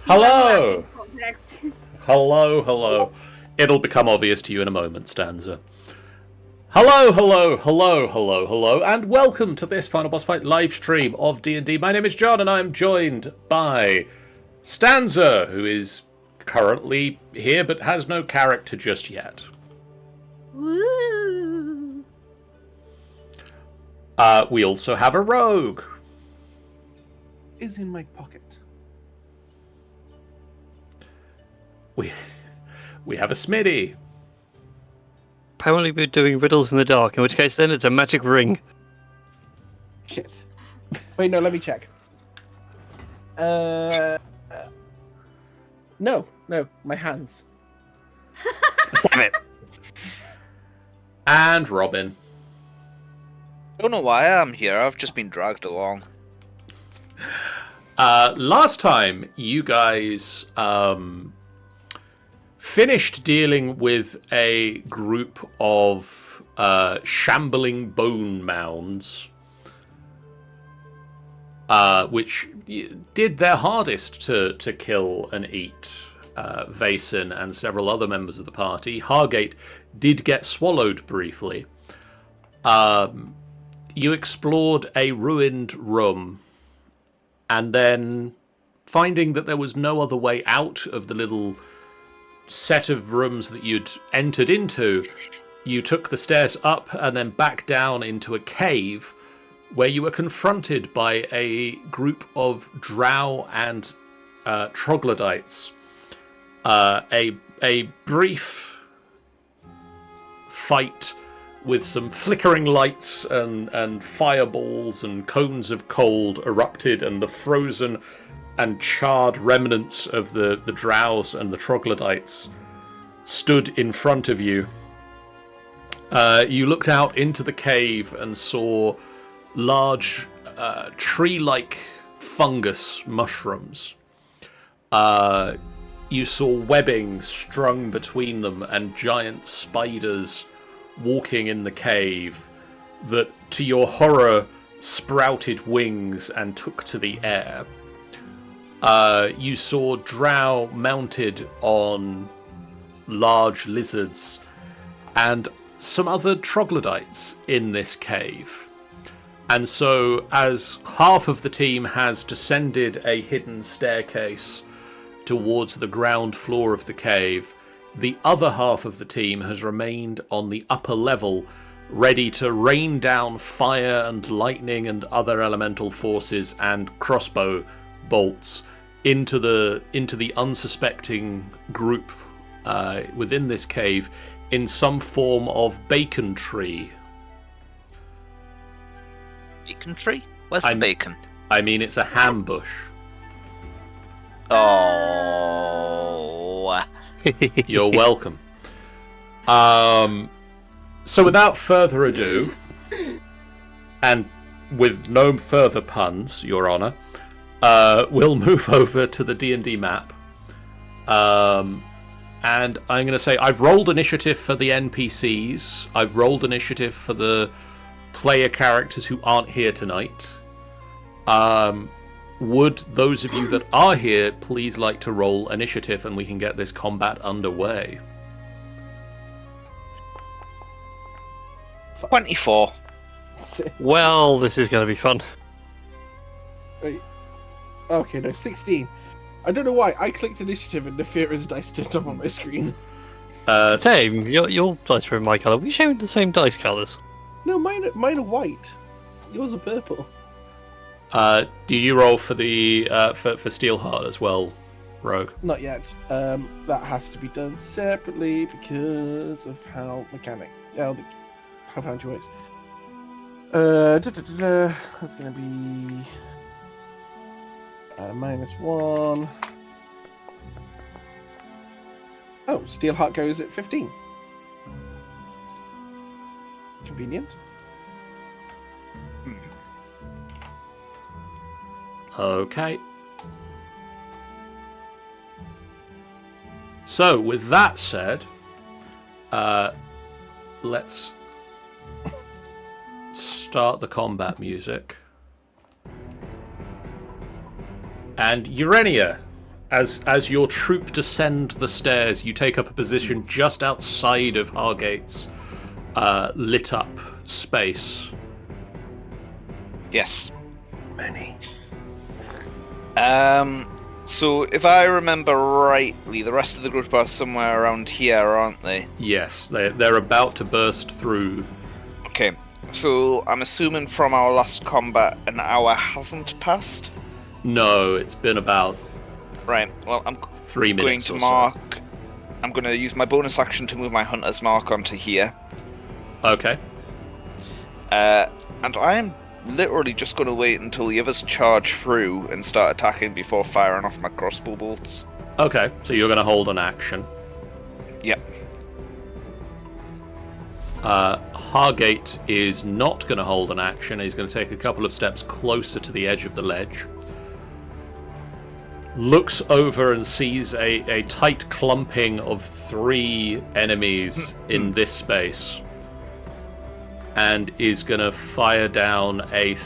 Hello! Hello, hello. It'll become obvious to you in a moment, Stanza. Hello, hello, hello, hello, hello, and welcome to this Final Boss Fight live stream of D&D. My name is John, and I am joined by Stanza, who is currently here but has no character just yet. Woo! We also have a rogue. Is in my pocket. We have a Smitty. Apparently we're doing riddles in the dark, in which case then it's a magic ring. Shit. Wait, no, let me check. No, my hands. Damn it. And Robin. Don't know why I'm here. I've just been dragged along. Last time, you guys finished dealing with a group of shambling bone mounds, which did their hardest to kill and eat Vason and several other members of the party. Hargate did get swallowed briefly. You explored a ruined room, and then, finding that there was no other way out of the little set of rooms that you'd entered into, you took the stairs up and then back down into a cave where you were confronted by a group of drow and troglodytes. A brief fight with some flickering lights and fireballs and cones of cold erupted, and the frozen and charred remnants of the drows and the troglodytes stood in front of you. You looked out into the cave and saw large tree-like fungus mushrooms. You saw webbing strung between them and giant spiders walking in the cave that, to your horror, sprouted wings and took to the air. You saw drow mounted on large lizards and some other troglodytes in this cave. And so, as half of the team has descended a hidden staircase towards the ground floor of the cave, the other half of the team has remained on the upper level, ready to rain down fire and lightning and other elemental forces and crossbow bolts into the unsuspecting group within this cave in some form of bacon tree. Bacon tree? Where's the bacon? I mean, it's a ham bush. Oh. You're welcome. So without further ado, and with no further puns, Your Honor, we'll move over to the D&D map. And I'm going to say I've rolled initiative for the NPCs. I've rolled initiative for the player characters who aren't here tonight. Would those of you that are here please like to roll initiative, and we can get this combat underway? 24. Well, this is going to be fun. Wait. Okay, no, 16. I don't know why. I clicked initiative and the Fear's dice turned up on my screen. Same. Your dice are my colour. We sharing the same dice colours. No, mine are white. Yours are purple. Do you roll for the for Steelheart as well, Rogue? Not yet. That has to be done separately because of how how Foundry works. That's going to be -1. Oh, Steelheart goes at 15. Convenient. Okay. So, with that said, let's start the combat music. And Urania, As your troop descend the stairs, you take up a position just outside of Hargate's lit up space. Yes. Many. So if I remember rightly, the rest of the group are somewhere around here, aren't they? Yes, they're about to burst through. Okay. So I'm assuming from our last combat, an hour hasn't passed? No, it's been about Right. Well, I'm 3 going minutes to or mark... I'm going to use my bonus action to move my hunter's mark onto here. so. Okay. And I'm literally just going to wait until the others charge through and start attacking before firing off my crossbow bolts. Okay, so you're going to hold an action. Yep. Hargate is not going to hold an action. He's going to take a couple of steps closer to the edge of the ledge. Looks over and sees a tight clumping of 3 enemies in this space. And is going to fire down a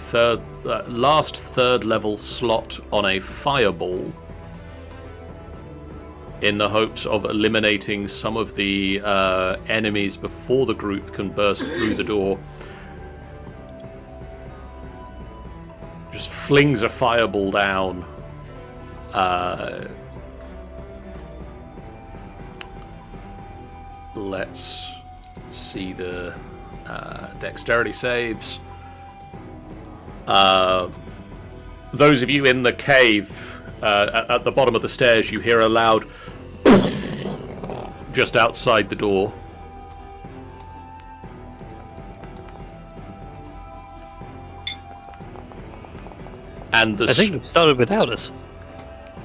last third level slot on a fireball in the hopes of eliminating some of the enemies before the group can burst through the door. Just flings a fireball down. Let's see the dexterity saves. Those of you in the cave at the bottom of the stairs, you hear a loud just outside the door. And I think it started without us.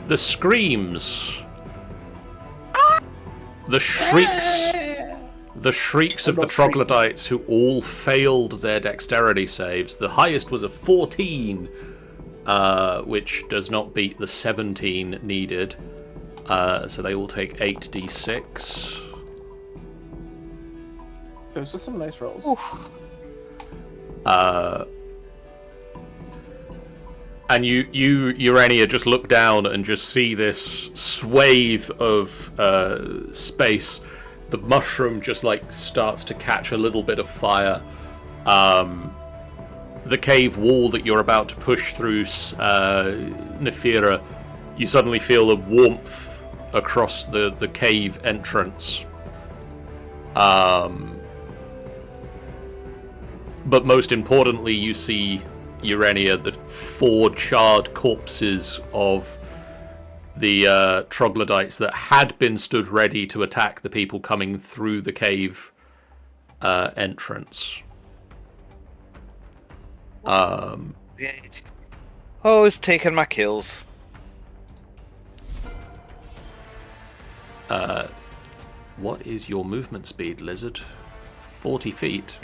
The screams, the shrieks of the troglodytes who all failed their dexterity saves. The highest was a 14, which does not beat the 17 needed. So they will take 8d6. Those are some nice rolls. And you, Urania, just look down and just see this swathe of space. The mushroom just starts to catch a little bit of fire. The cave wall that you're about to push through, Nefira, you suddenly feel a warmth across the cave entrance. But most importantly, you see, Urania, the 4 charred corpses of the troglodytes that had been stood ready to attack the people coming through the cave entrance. Oh, it's taking my kills. What is your movement speed, Lizard? 40 feet.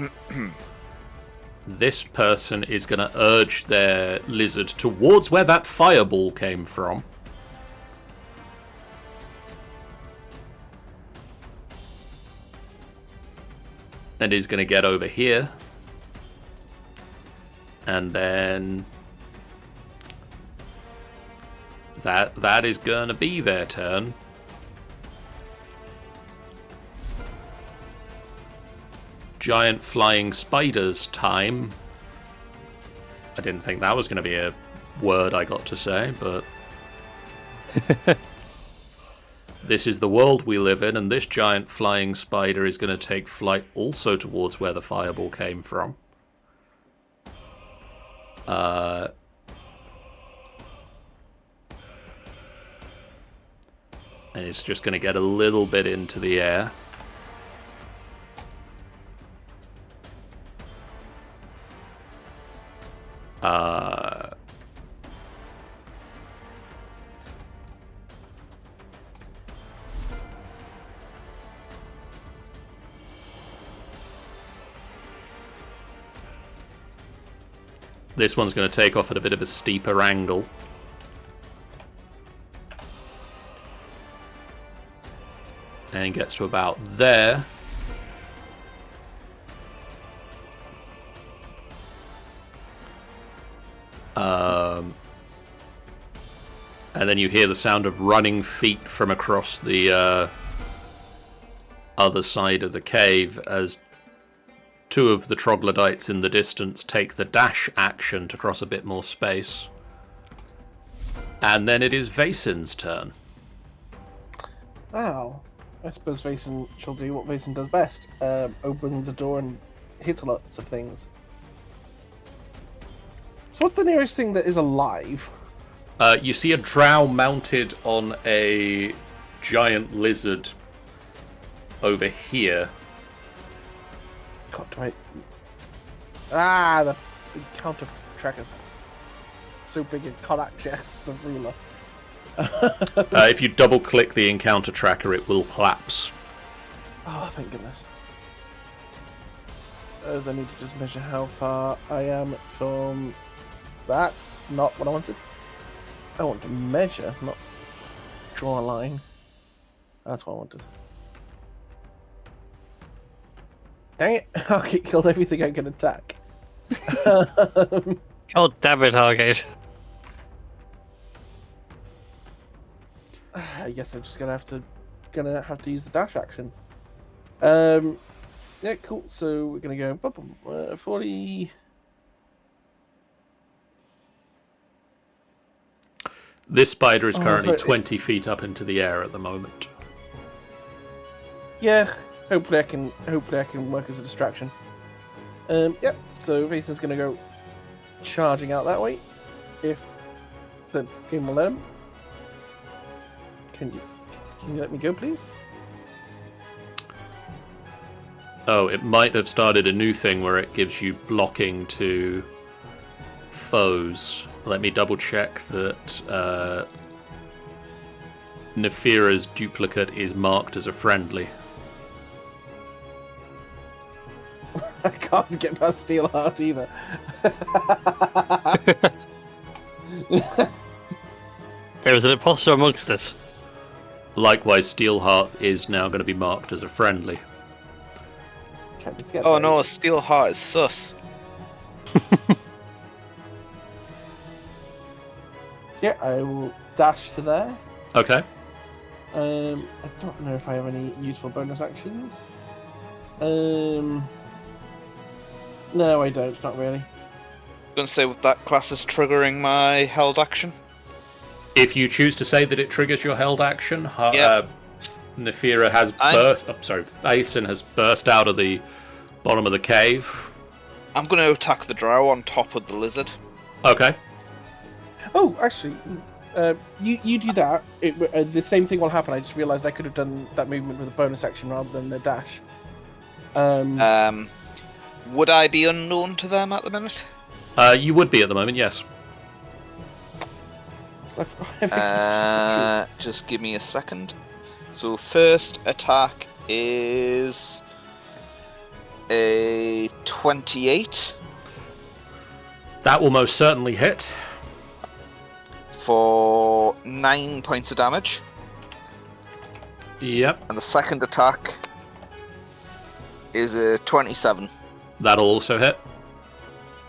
This person is going to urge their lizard towards where that fireball came from. And is going to get over here. And then that is going to be their turn. Giant flying spiders time. I didn't think that was going to be a word I got to say, but this is the world we live in, and this giant flying spider is going to take flight also towards where the fireball came from. And it's just going to get a little bit into the air. This one's going to take off at a bit of a steeper angle. And gets to about there. And then you hear the sound of running feet from across the other side of the cave as two of the troglodytes in the distance take the dash action to cross a bit more space. And then it is Vasin's turn. Oh, I suppose Vason shall do what Vason does best. Open the door and hit lots of things. So what's the nearest thing that is alive? You see a drow mounted on a giant lizard over here. God, do I... Ah, the counter trackers. So big in Kodak chest, the ruler. If you double click the encounter tracker, it will collapse. Oh, thank goodness. As I need to just measure how far I am from... That's not what I wanted. I want to measure, not draw a line. That's what I wanted. Dang it! I killed everything I can attack. God damn it, Hargate. I guess I'm just gonna have to use the dash action. Yeah, cool. So we're gonna go 40. This spider is currently but 20 feet up into the air at the moment. Yeah, hopefully I can work as a distraction. Yep. So Vason's gonna go charging out that way. If the game will let him. Can you let me go, please? Oh, it might have started a new thing where it gives you blocking to foes. Let me double check that Nefira's duplicate is marked as a friendly. I can't get past Steelheart either. There is an imposter amongst us. Likewise, Steelheart is now going to be marked as a friendly. Oh no, Steelheart is sus. Yeah, I will dash to there. Okay. I don't know if I have any useful bonus actions. No, I don't. Not really. I'm gonna say with that class is triggering my held action. If you choose to say that it triggers your held action, Yep. Nefira has burst. Vason has burst out of the bottom of the cave. I'm gonna attack the drow on top of the lizard. Okay. Oh, actually, you do that. The same thing will happen. I just realised I could have done that movement with a bonus action rather than the dash. Would I be unknown to them at the minute? You would be at the moment, yes. So I Just give me a second. So first attack is a 28 That will most certainly hit. for 9 points of damage, Yep. and the second attack is a 27 That'll also hit.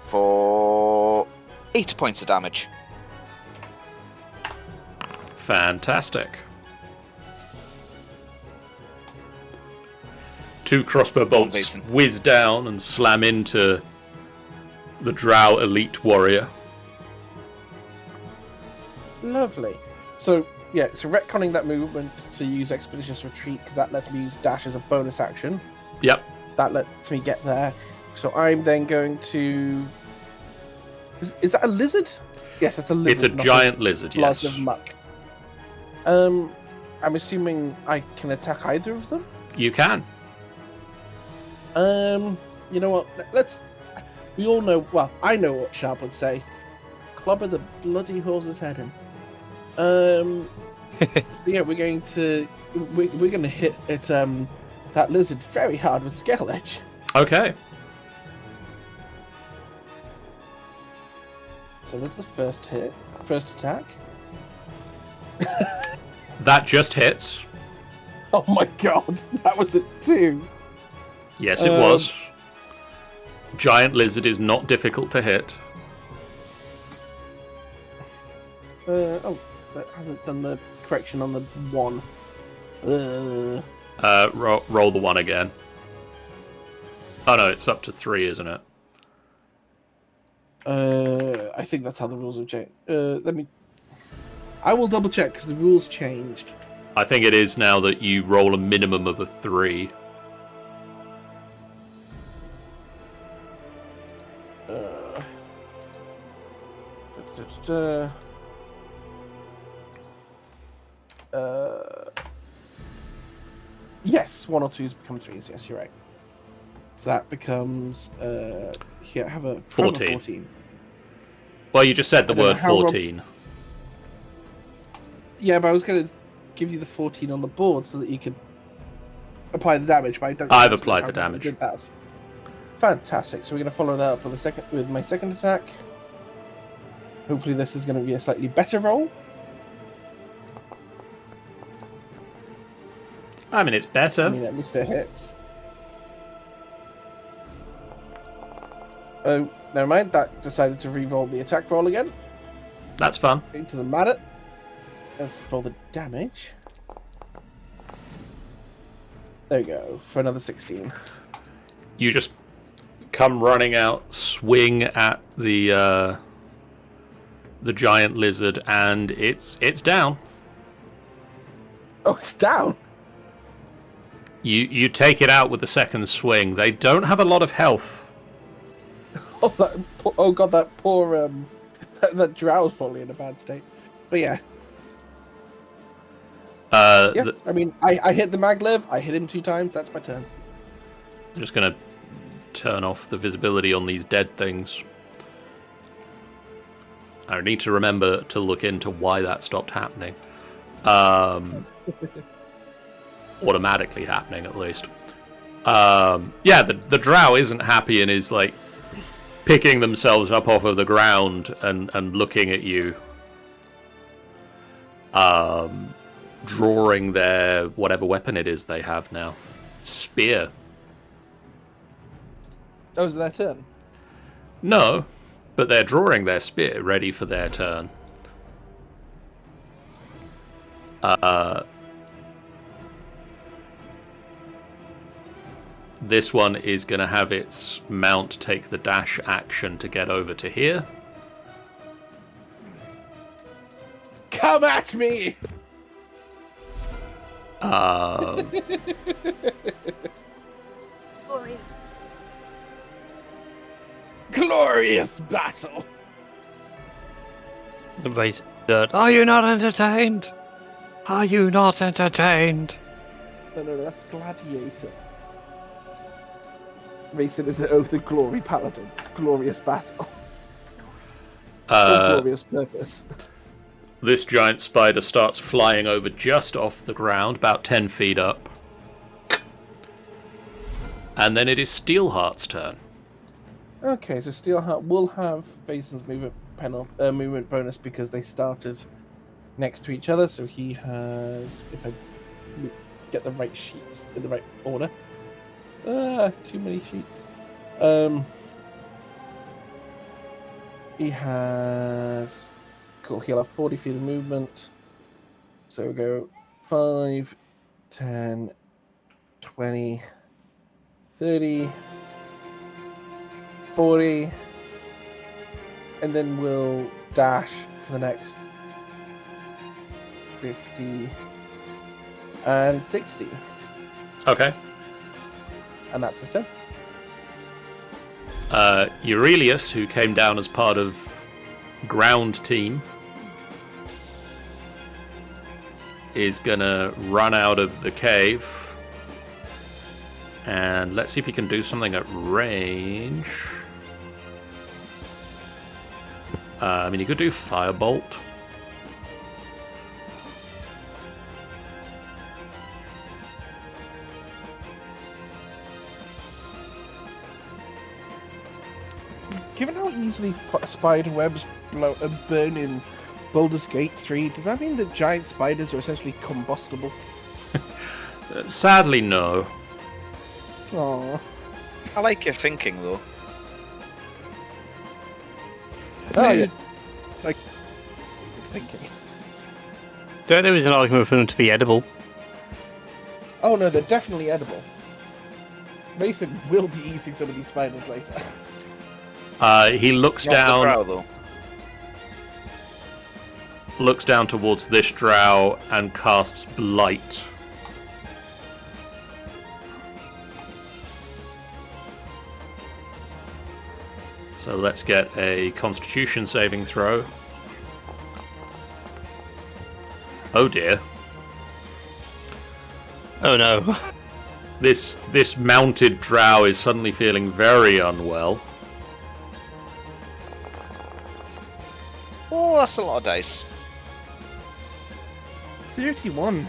for 8 points of damage. Fantastic. 2 crossbow bolts Basin. whiz down and slam into the Drow elite warrior. Lovely. So yeah, so retconning that movement to use Expeditious Retreat because that lets me use dash as a bonus action. Yep. That lets me get there. So I'm then going to. Is that a lizard? Yes, it's a lizard. It's a not giant lizard, blast yes. of muck. I'm assuming I can attack either of them. You can. You know what? Let's. We all know. Well, I know what Sharp would say. Clobber the bloody horse's head in. So yeah, we're going to hit at that lizard very hard with Scale Edge. Okay. So that's the first attack. That just hits. Oh my god, that was a 2. Yes, it was. Giant lizard is not difficult to hit. that hasn't done the correction on the 1. Roll the 1 again. Oh no, it's up to 3, isn't it? I think that's how the rules have changed. I will double check because the rules changed. I think it is now that you roll a minimum of a 3. Yes, 1 or 2s become 3s. Yes, you're right. So that becomes here. Have a 14. 14. Well, you just said the I don't know word how 14. Yeah, but I was going to give you the 14 on the board so that you could apply the damage. But I don't. I've know applied how the I damage. did that. Fantastic. So we're going to follow that up with my second attack. Hopefully, this is going to be a slightly better roll. I mean, it's better. I mean, at least it hits. Oh, never mind. That decided to re-roll the attack roll again. That's fun. Into the mallet. Let's roll the damage. There we go. For another 16. You just come running out, swing at the giant lizard, and it's down. Oh, it's down. You take it out with the second swing. They don't have a lot of health. Oh god, that poor that Drow's probably in a bad state. But yeah. Yeah, I mean, I hit the maglev. I hit him 2 times. That's my turn. I'm just gonna turn off the visibility on these dead things. I need to remember to look into why that stopped happening. Automatically happening, at least. Yeah, the Drow isn't happy and is like picking themselves up off of the ground and looking at you. Drawing their whatever weapon it is they have now. Spear. Oh, is that turn? No, but they're drawing their spear ready for their turn. This one is going to have its mount take the dash action to get over to here. Come at me! Glorious. Glorious battle! The base dirt. Are you not entertained? Are you not entertained? No, that's Gladiator. Mason is an Oath of Glory paladin. It's glorious battle. Glorious purpose. This giant spider starts flying over just off the ground, about 10 feet up. And then it is Steelheart's turn. Okay, so Steelheart will have Mason's movement bonus because they started next to each other. So he has, if I get the right sheets in the right order. Too many sheets. He has... Cool, he'll have 40 feet of movement. So we'll go 5, 10, 20, 30, 40. And then we'll dash for the next 50 and 60. Okay. And that's his turn. Aurelius, who came down as part of ground team, is gonna run out of the cave. And let's see if he can do something at range. I mean, he could do Firebolt. Given how easily spider webs burn in Baldur's Gate 3, does that mean that giant spiders are essentially combustible? Sadly, no. Aww. I like your thinking, though. Oh, yeah. Like, thinking. There was an argument for them to be edible. Oh no, they're definitely edible. Mason will be eating some of these spiders later. He looks Not the down. Drow, though. Looks down towards this drow and casts Blight. So let's get a Constitution saving throw. Oh dear. Oh no. This mounted drow is suddenly feeling very unwell. Oh, that's a lot of dice. 31.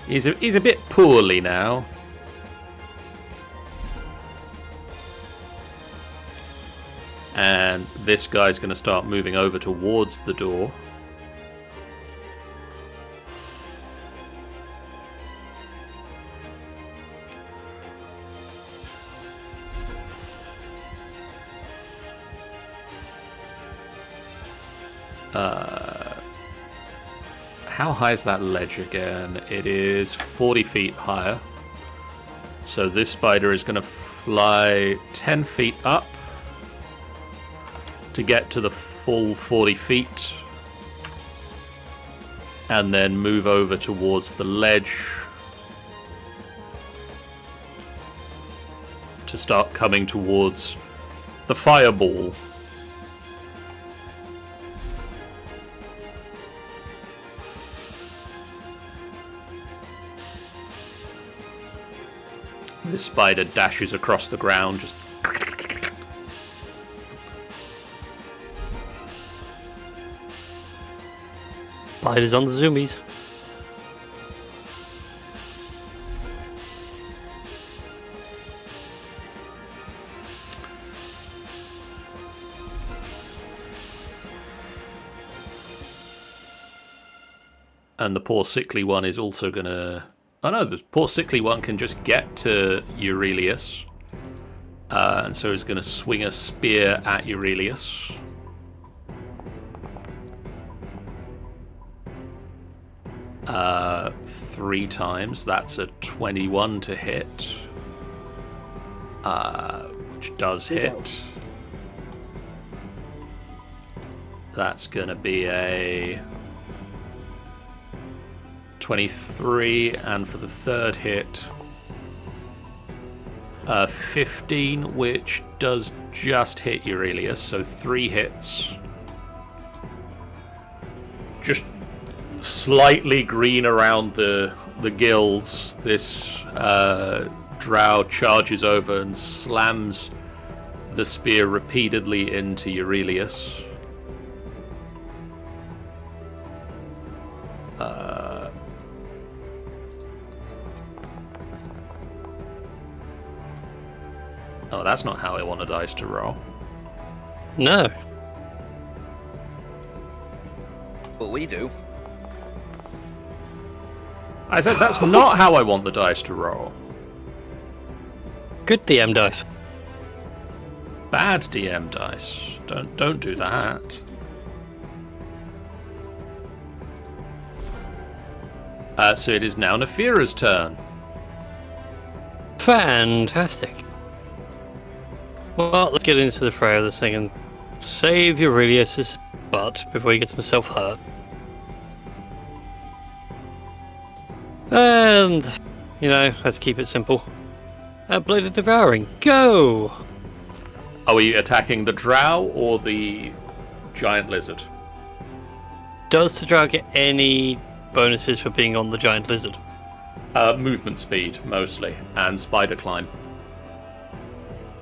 He's a bit poorly now. And this guy's going to start moving over towards the door. How high is that ledge again? It is 40 feet higher. So this spider is going to fly 10 feet up to get to the full 40 feet. And then move over towards the ledge to start coming towards the fireball. This spider dashes across the ground, just... Spiders on the zoomies. And the poor sickly one is also gonna... Oh no, the poor sickly one can just get to Aurelius. And so he's gonna swing a spear at Aurelius. Three times. That's a 21 to hit. Which does hit. That's gonna be a 23, and for the third hit, 15, which does just hit Aurelius, so 3 hits. Just slightly green around the gills. This drow charges over and slams the spear repeatedly into Aurelius. Oh, that's not how I want a dice to roll. No. But we do. I said that's not how I want the dice to roll. Good DM dice. Bad DM dice. Don't do that. So it is now Nefira's turn. Fantastic. Well, let's get into the fray of this thing and save Aurelius's butt before he gets himself hurt. And, let's keep it simple. Bladed Devouring, go! Are we attacking the drow or the giant lizard? Does the Drow get any bonuses for being on the giant lizard? Movement speed, mostly, and spider climb.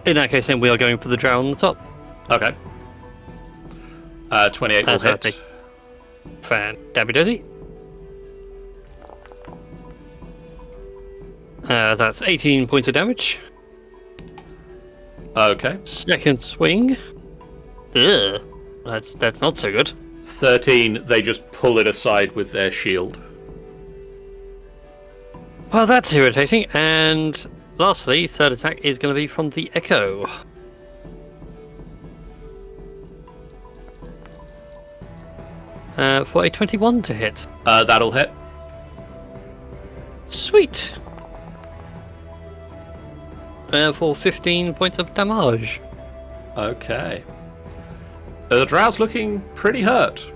In that case, then we are going for the Drow on the top. Okay. 28 will hit. Fan-dabby-dozzy. That's 18 points of damage. Okay. Second swing. Ugh. That's not so good. 13, they just pull it aside with their shield. Well, that's irritating. And lastly, third attack is going to be from the Echo. For a 21 to hit. That'll hit. Sweet. For 15 points of damage. Okay. The Drow's looking pretty hurt.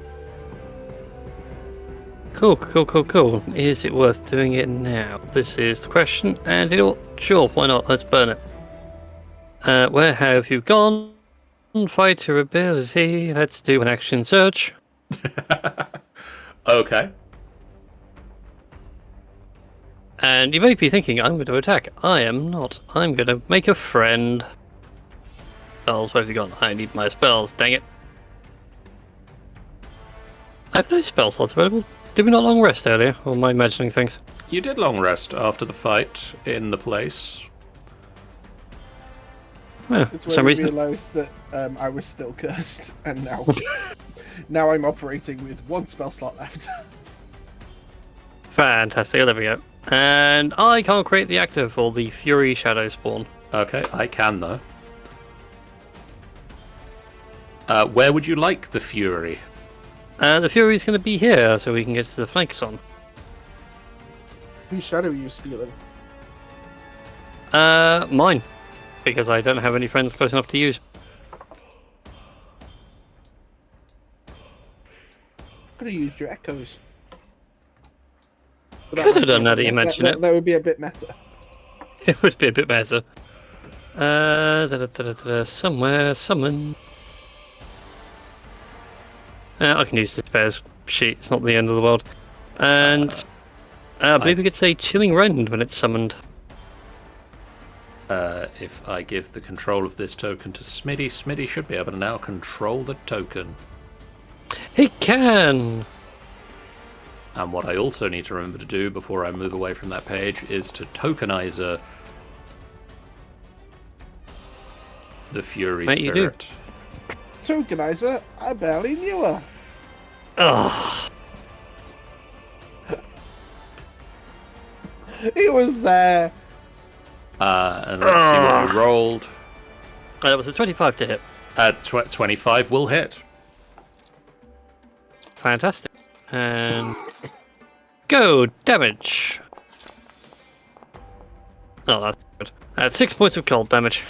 Cool. Is it worth doing it now? This is the question, and sure, why not? Let's burn it. Where have you gone? Fighter ability. Let's do an action search. Okay. And you may be thinking, I'm going to attack. I am not. I'm going to make a friend. Spells, where have you gone? I need my spells, dang it. I have no spell slots available. Did we not long rest earlier? Or am I imagining things? You did long rest after the fight in the place. Yeah, It's for when some I reason. realised that I was still cursed, and now I'm operating with one spell slot left. Fantastic, there we go. And I can't create the actor for the Fury Shadow Spawn. Okay, I can though. Where would you like the Fury? The Fury's going to be here, so we can get to the flanks on. Whose shadow are you stealing? Mine. Because I don't have any friends close enough to use. Could have used your echoes. But Could have might done be- now that you mention it. That would be a bit meta. It would be a bit better. Somewhere, summon. I can use this bear's sheet, it's not the end of the world. And I believe we could say Chilling Rend when it's summoned. If I give the control of this token to Smitty, Smitty should be able to now control the token. He can! And what I also need to remember to do before I move away from that page is to tokenizer the Fury Mate, you do. Spirit. Tokenizer, I barely knew her. Ugh. He was there. And let's see what we rolled. That was a 25 to hit. 25 will hit. Fantastic. And go damage. Oh, that's good. 6 points of cold damage.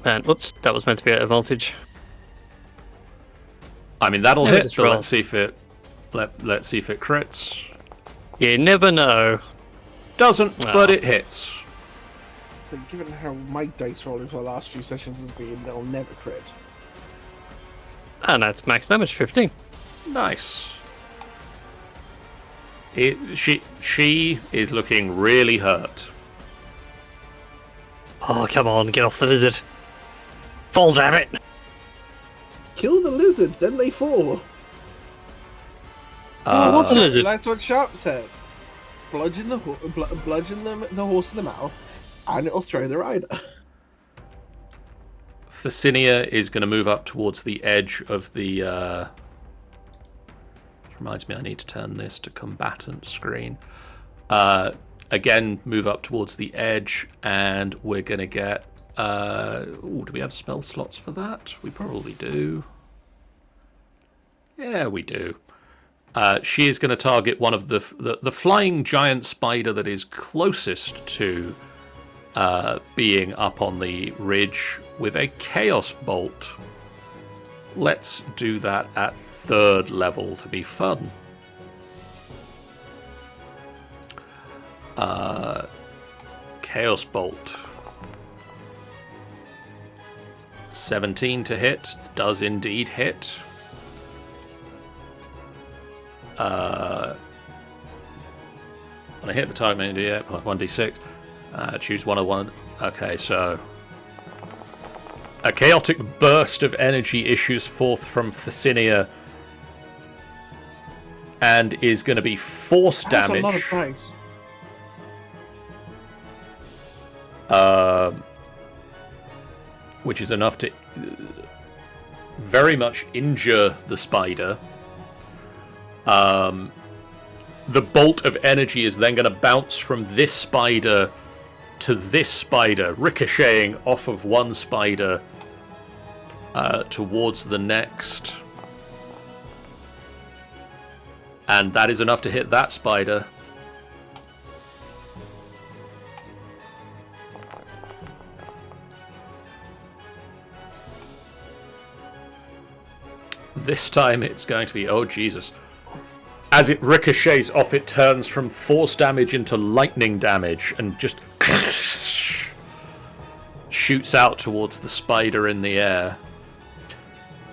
And whoops, that was meant to be at advantage. I mean that'll Yeah, hit, just but roll. let's see if it let's see if it crits. You never know. Doesn't, Well. but it hits. So given how my dice rolling for the last few sessions has been, they'll never crit. And that's max damage, 15. Nice. She is looking really hurt. Oh, come on, get off the lizard. Fall, damn it. Kill the lizard, then they fall. Oh, what the lizard? That's what Sharp said. Bludgeon the horse in the mouth, and it'll throw the rider. Thasinia is going to move up towards the edge of the... Which reminds me I need to turn this to combatant screen. Again, move up towards the edge, and we're going to get... do we have spell slots for that? We probably do. Yeah, we do. She is going to target one of the flying giant spider that is closest to being up on the ridge with a Chaos Bolt. Let's do that at 3rd level to be fun. Chaos Bolt. 17 to hit. Does indeed hit. When I hit the target, yeah, plus 1d6. Choose one of one. Okay, so a chaotic burst of energy issues forth from Thasinia and is going to be force That's damage. a lot of price. Which is enough to very much injure the spider. The bolt of energy is then going to bounce from this spider to this spider, ricocheting off of one spider towards the next. And that is enough to hit that spider. This time it's going to be... Oh, Jesus. As it ricochets off, it turns from force damage into lightning damage and just shoots out towards the spider in the air,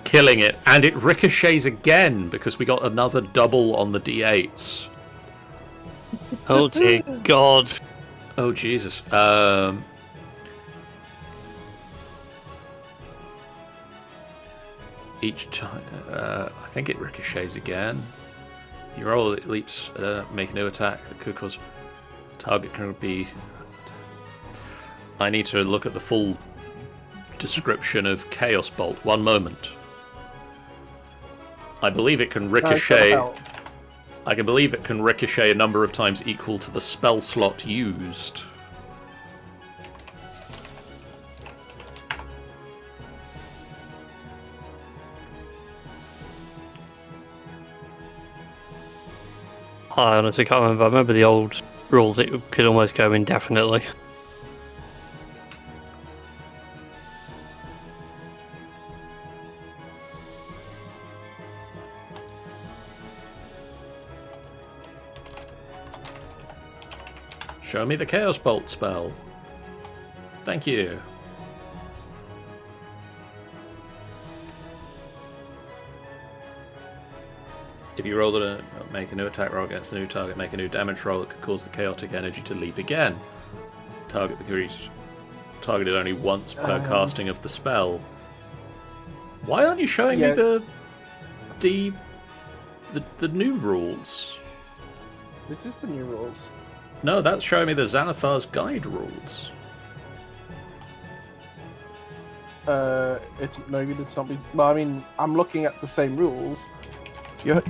killing it. And it ricochets again because we got another double on the d8s. Oh dear God. Oh, Jesus. Each time, I think it ricochets again. You roll, it leaps, make a new attack that could cause target can be. I need to look at the full description of Chaos Bolt. One moment. I believe it can ricochet. I can believe it can ricochet a number of times equal to the spell slot used. I honestly can't remember. I remember the old rules, it could almost go indefinitely. Show me the Chaos Bolt spell. Thank you. If you roll it, make a new attack roll against a new target, make a new damage roll that could cause the chaotic energy to leap again. Target becomes targeted only once per casting of the spell. Why aren't you showing me the new rules? This is the new rules. No, that's showing me the Xanathar's Guide rules. It's maybe there's something. Well, I mean, I'm looking at the same rules. Your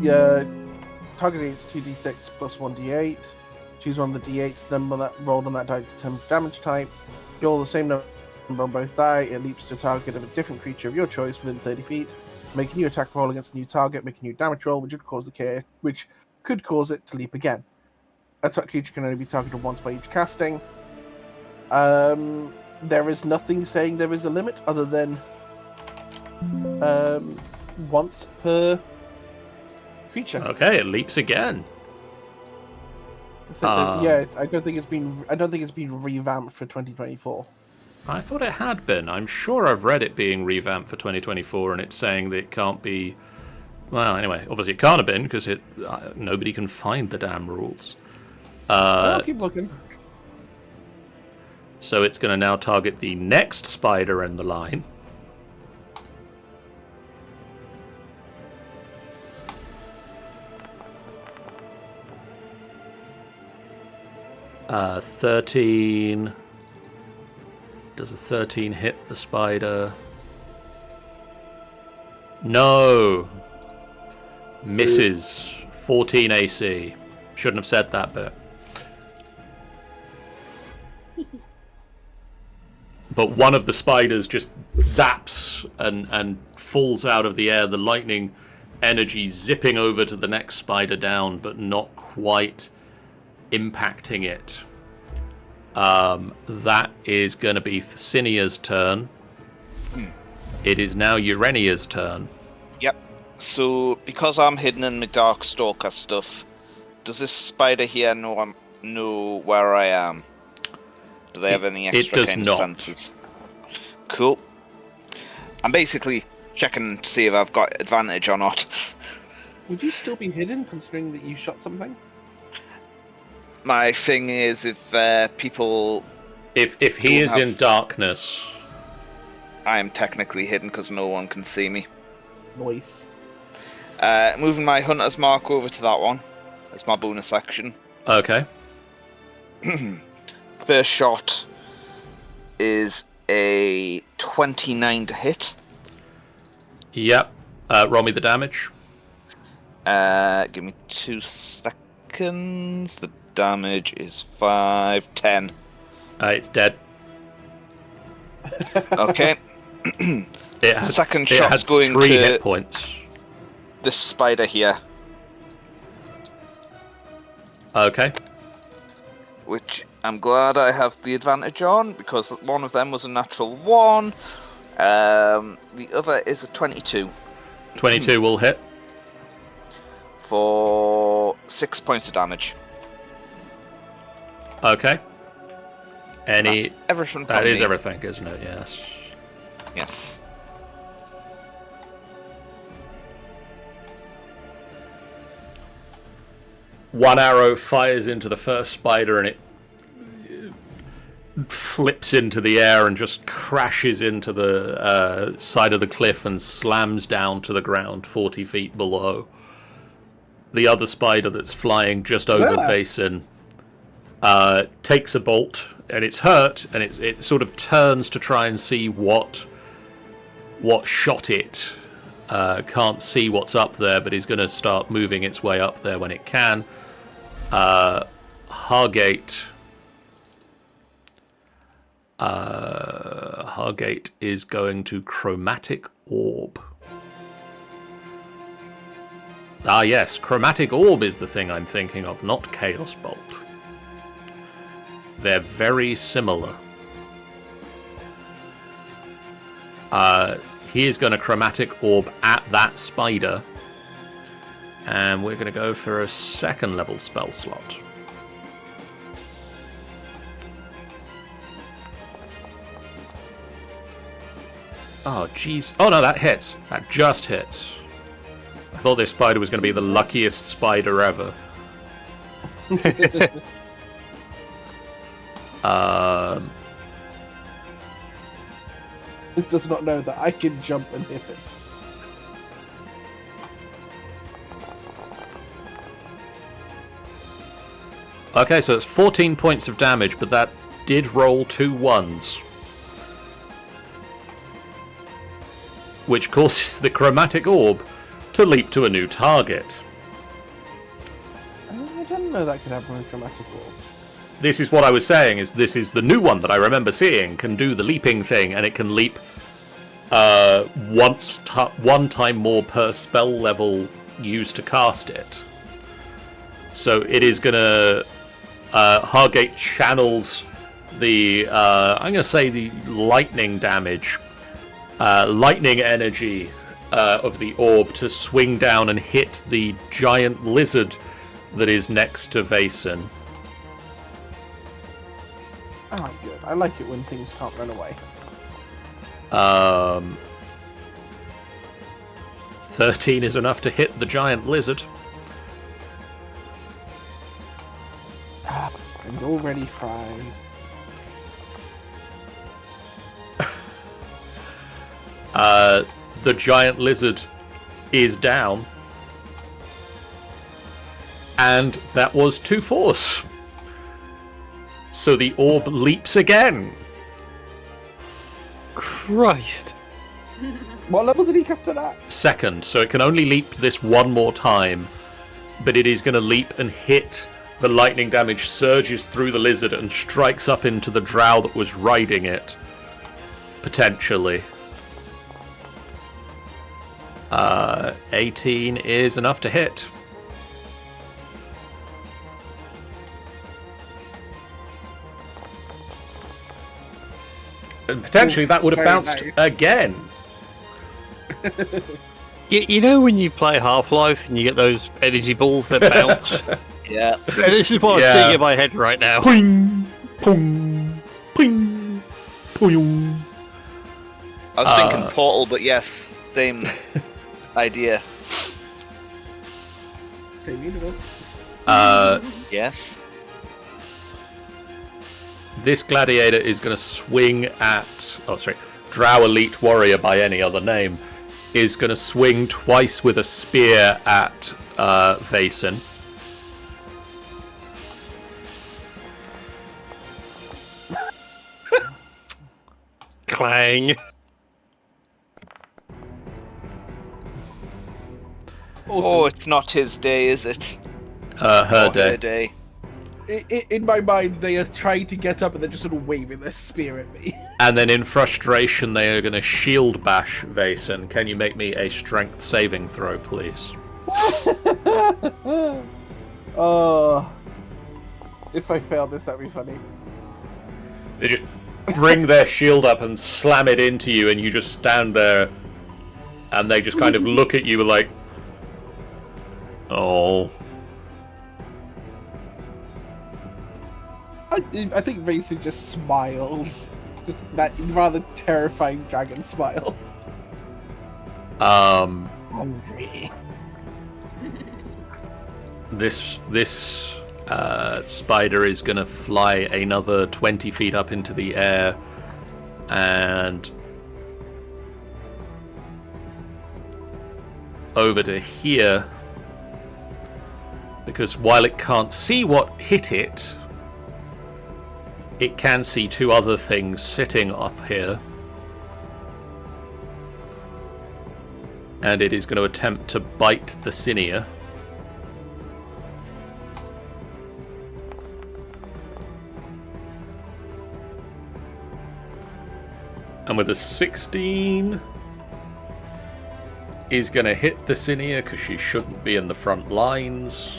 target is 2d6 plus 1d8. Choose one of the d8s, number that rolled on that die determines damage type. You roll the same number on both die. It leaps to a target of a different creature of your choice within 30 feet. Make a new attack roll against a new target. Make a new damage roll, which could cause it to leap again. A creature can only be targeted once by each casting. There is nothing saying there is a limit other than once per creature. Okay, it leaps again. So I don't think it's been revamped for 2024. I thought it had been. I'm sure I've read it being revamped for 2024, and it's saying that it can't be. Well, anyway, obviously it can't have been because nobody can find the damn rules. I'll keep looking. So it's going to now target the next spider in the line. Uh, 13. Does a 13 hit the spider? No. Misses. 14 AC. Shouldn't have said that bit. But one of the spiders just zaps and falls out of the air, the lightning energy zipping over to the next spider down, but not quite impacting it. That is going to be Ficinia's turn. It is now Urenia's turn. Yep. So, because I'm hidden in my Dark Stalker stuff, does this spider here know where I am? Do they have any extra kind of senses? Cool. I'm basically checking to see if I've got advantage or not. Would you still be hidden, considering that you shot something? My thing is, if people... If he is in darkness... I am technically hidden because no one can see me. Nice. Moving my Hunter's Mark over to that one. That's my bonus action. Okay. First shot is a 29 to hit. Yep. Roll me the damage. Give me 2 seconds. The damage is 5, 10. It's dead. Okay. Second shot's going 3 to hit points. this spider here. Okay. Which I'm glad I have the advantage on, because one of them was a natural 1. The other is a 22. 22 will hit. For 6 points of damage. Okay. That's everything. That is everything, isn't it? Yes. Yes. One arrow fires into the first spider and it flips into the air and just crashes into the side of the cliff and slams down to the ground 40 feet below. The other spider that's flying just over Vaesen takes a bolt, and it's hurt, and it sort of turns to try and see what shot it. Can't see what's up there, but is going to start moving its way up there when it can. Hargate is going to chromatic orb. Ah yes, chromatic orb is the thing I'm thinking of, not chaos bolt. They're very similar. He is going to chromatic orb at that spider. And we're going to go for a 2nd level spell slot. Oh, jeez. Oh, no, that hits. That just hits. I thought this spider was going to be the luckiest spider ever. It does not know that I can jump and hit it. Okay, so it's 14 points of damage, but that did roll 2 1s. Which causes the chromatic orb to leap to a new target. I didn't know that could happen with chromatic orb. This is what I was saying, is this is the new one that I remember seeing, can do the leaping thing, and it can leap one time more per spell level used to cast it. So it is going to... Hargate channels the... I'm going to say the lightning damage. Lightning energy of the orb to swing down and hit the giant lizard that is next to Vaesen. Ah, good. I like it when things can't run away. 13 is enough to hit the giant lizard. I'm already fried. The giant lizard is down. And that was 2 force. So the orb leaps again. Christ. What level did he cast it at? 2nd, so it can only leap this one more time. But it is going to leap and hit. The lightning damage surges through the lizard and strikes up into the drow that was riding it. Potentially. 18 is enough to hit. And potentially that would have bounced again. You know when you play Half-Life and you get those energy balls that bounce? Yeah. This is what I'm seeing in my head right now. Ping, pong, ping, poing. I was thinking Portal, but yes, same idea. Same universe. Yes. This gladiator is going to swing at... Oh, sorry. Drow Elite Warrior by any other name is going to swing twice with a spear at Vaesen. Clang. Awesome. Oh, it's not his day, is it? Her Or day. Her day. In my mind, they are trying to get up and they're just sort of waving their spear at me. And then in frustration, they are going to shield bash Vason. Can you make me a strength saving throw, please? Oh. If I fail this, that'd be funny. They just bring their shield up and slam it into you, and you just stand there, and they just kind of look at you like, oh. I think Vason just smiles. Just that rather terrifying dragon smile. Hungry. This spider is going to fly another 20 feet up into the air and over to here, because while it can't see what hit it, it can see two other things sitting up here. And it is going to attempt to bite the Cinia. And with a 16, is going to hit the Cinia because she shouldn't be in the front lines.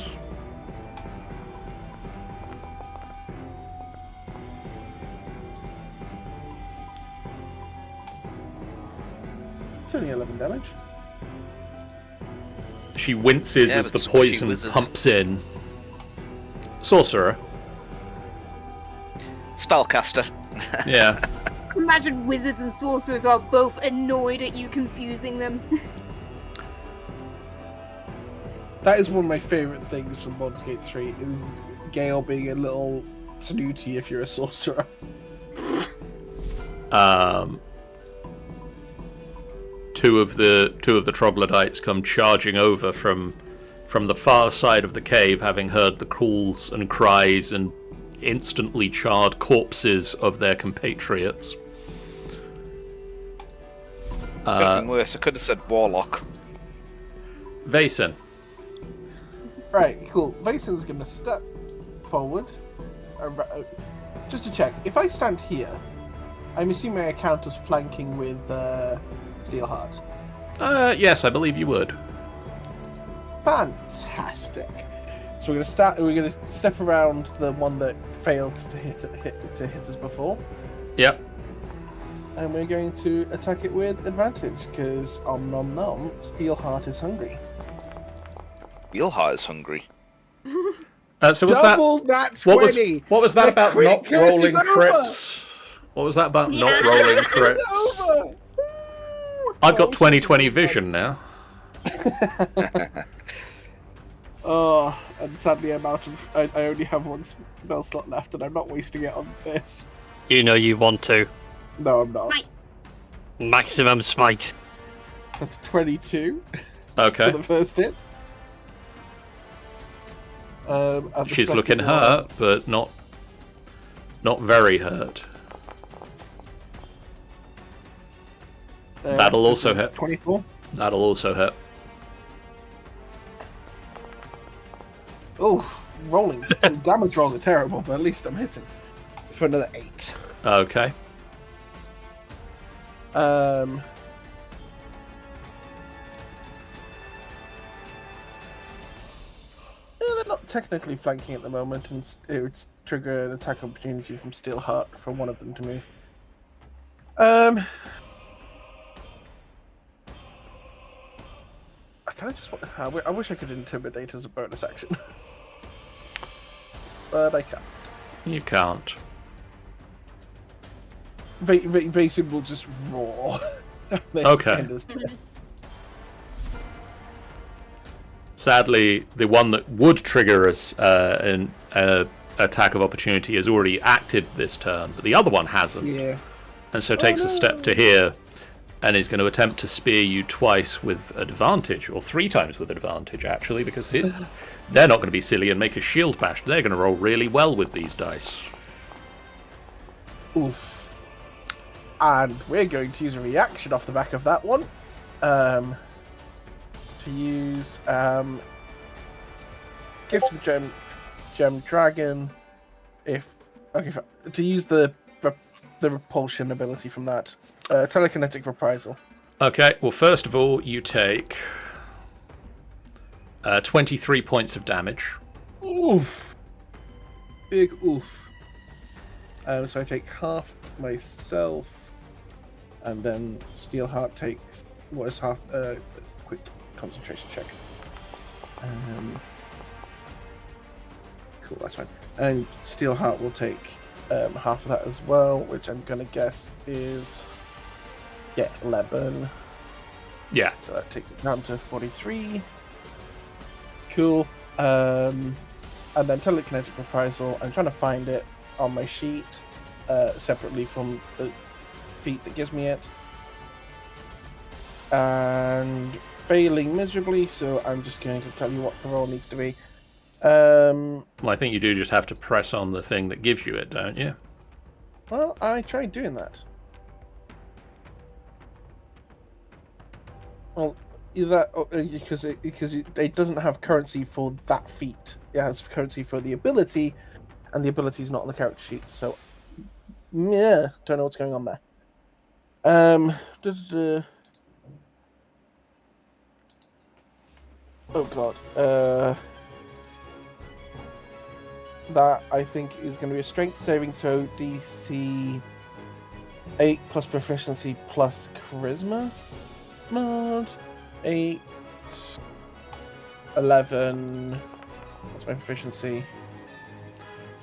It's only 11 damage. She winces as the poison pumps in. Sorcerer. Spellcaster. Yeah. Imagine wizards and sorcerers are both annoyed at you confusing them. That is one of my favourite things from Baldur's Gate 3, is Gale being a little snooty if you're a sorcerer. Two of the troglodytes come charging over from the far side of the cave, having heard the calls and cries and instantly charred corpses of their compatriots. Could have been worse. I could have said warlock. Vason. Right, cool. Vason's going to step forward. Just to check, if I stand here, I'm assuming I count as flanking with Steelheart. Yes, I believe you would. Fantastic. So we're going to step around the one that failed to hit us before. Yep. And we're going to attack it with advantage, because Steelheart is hungry. Steelheart is hungry. So was Double that 20! What was that about crit not curse rolling is over! crits? What was that about not rolling crits? It's over! I've got 20/20 vision now. Oh, and sadly I'm out of... I only have one spell slot left, and I'm not wasting it on this. You know you want to. No, I'm not. Right. Maximum smite. That's 22 Okay. for the first hit. And the She's second looking one- hurt, but not very hurt. That'll also hit. 24. That'll also hit. Oh, rolling. Damage rolls are terrible, but at least I'm hitting. For another 8. Okay. They're not technically flanking at the moment, and it would trigger an attack opportunity from Steelheart for one of them to move. I wish I could intimidate as a bonus action, but I can't. You can't. Vason will just roar. Okay. Sadly, the one that would trigger us an attack of opportunity has already acted this turn, but the other one hasn't. Yeah. And so takes a step to here and is going to attempt to spear you twice with advantage, or 3 times with advantage, actually, because they're not going to be silly and make a shield bash. They're going to roll really well with these dice. Oof. And we're going to use a reaction off the back of that one. To use Gift of the Gem Dragon. To use the the repulsion ability from that. Telekinetic reprisal. Okay, well, first of all, you take 23 points of damage. Oof. Big oof. So I take half myself, and then Steelheart takes what is half. Quick concentration check. Cool, that's fine. And Steelheart will take half of that as well, which I'm gonna guess is 11. Yeah. So that takes it down to 43. Cool. And then telekinetic reprisal. I'm trying to find it on my sheet separately from the feat that gives me it. And failing miserably, so I'm just going to tell you what the roll needs to be. Well, I think you do just have to press on the thing that gives you it, don't you? Well, I tried doing that. Well, either because it doesn't have currency for that feat. It has currency for the ability, and the ability is not on the character sheet. So, yeah, don't know what's going on there. Oh god. That I think is going to be a strength saving throw, DC 8 plus proficiency plus charisma mod. 8, 11. What's my proficiency?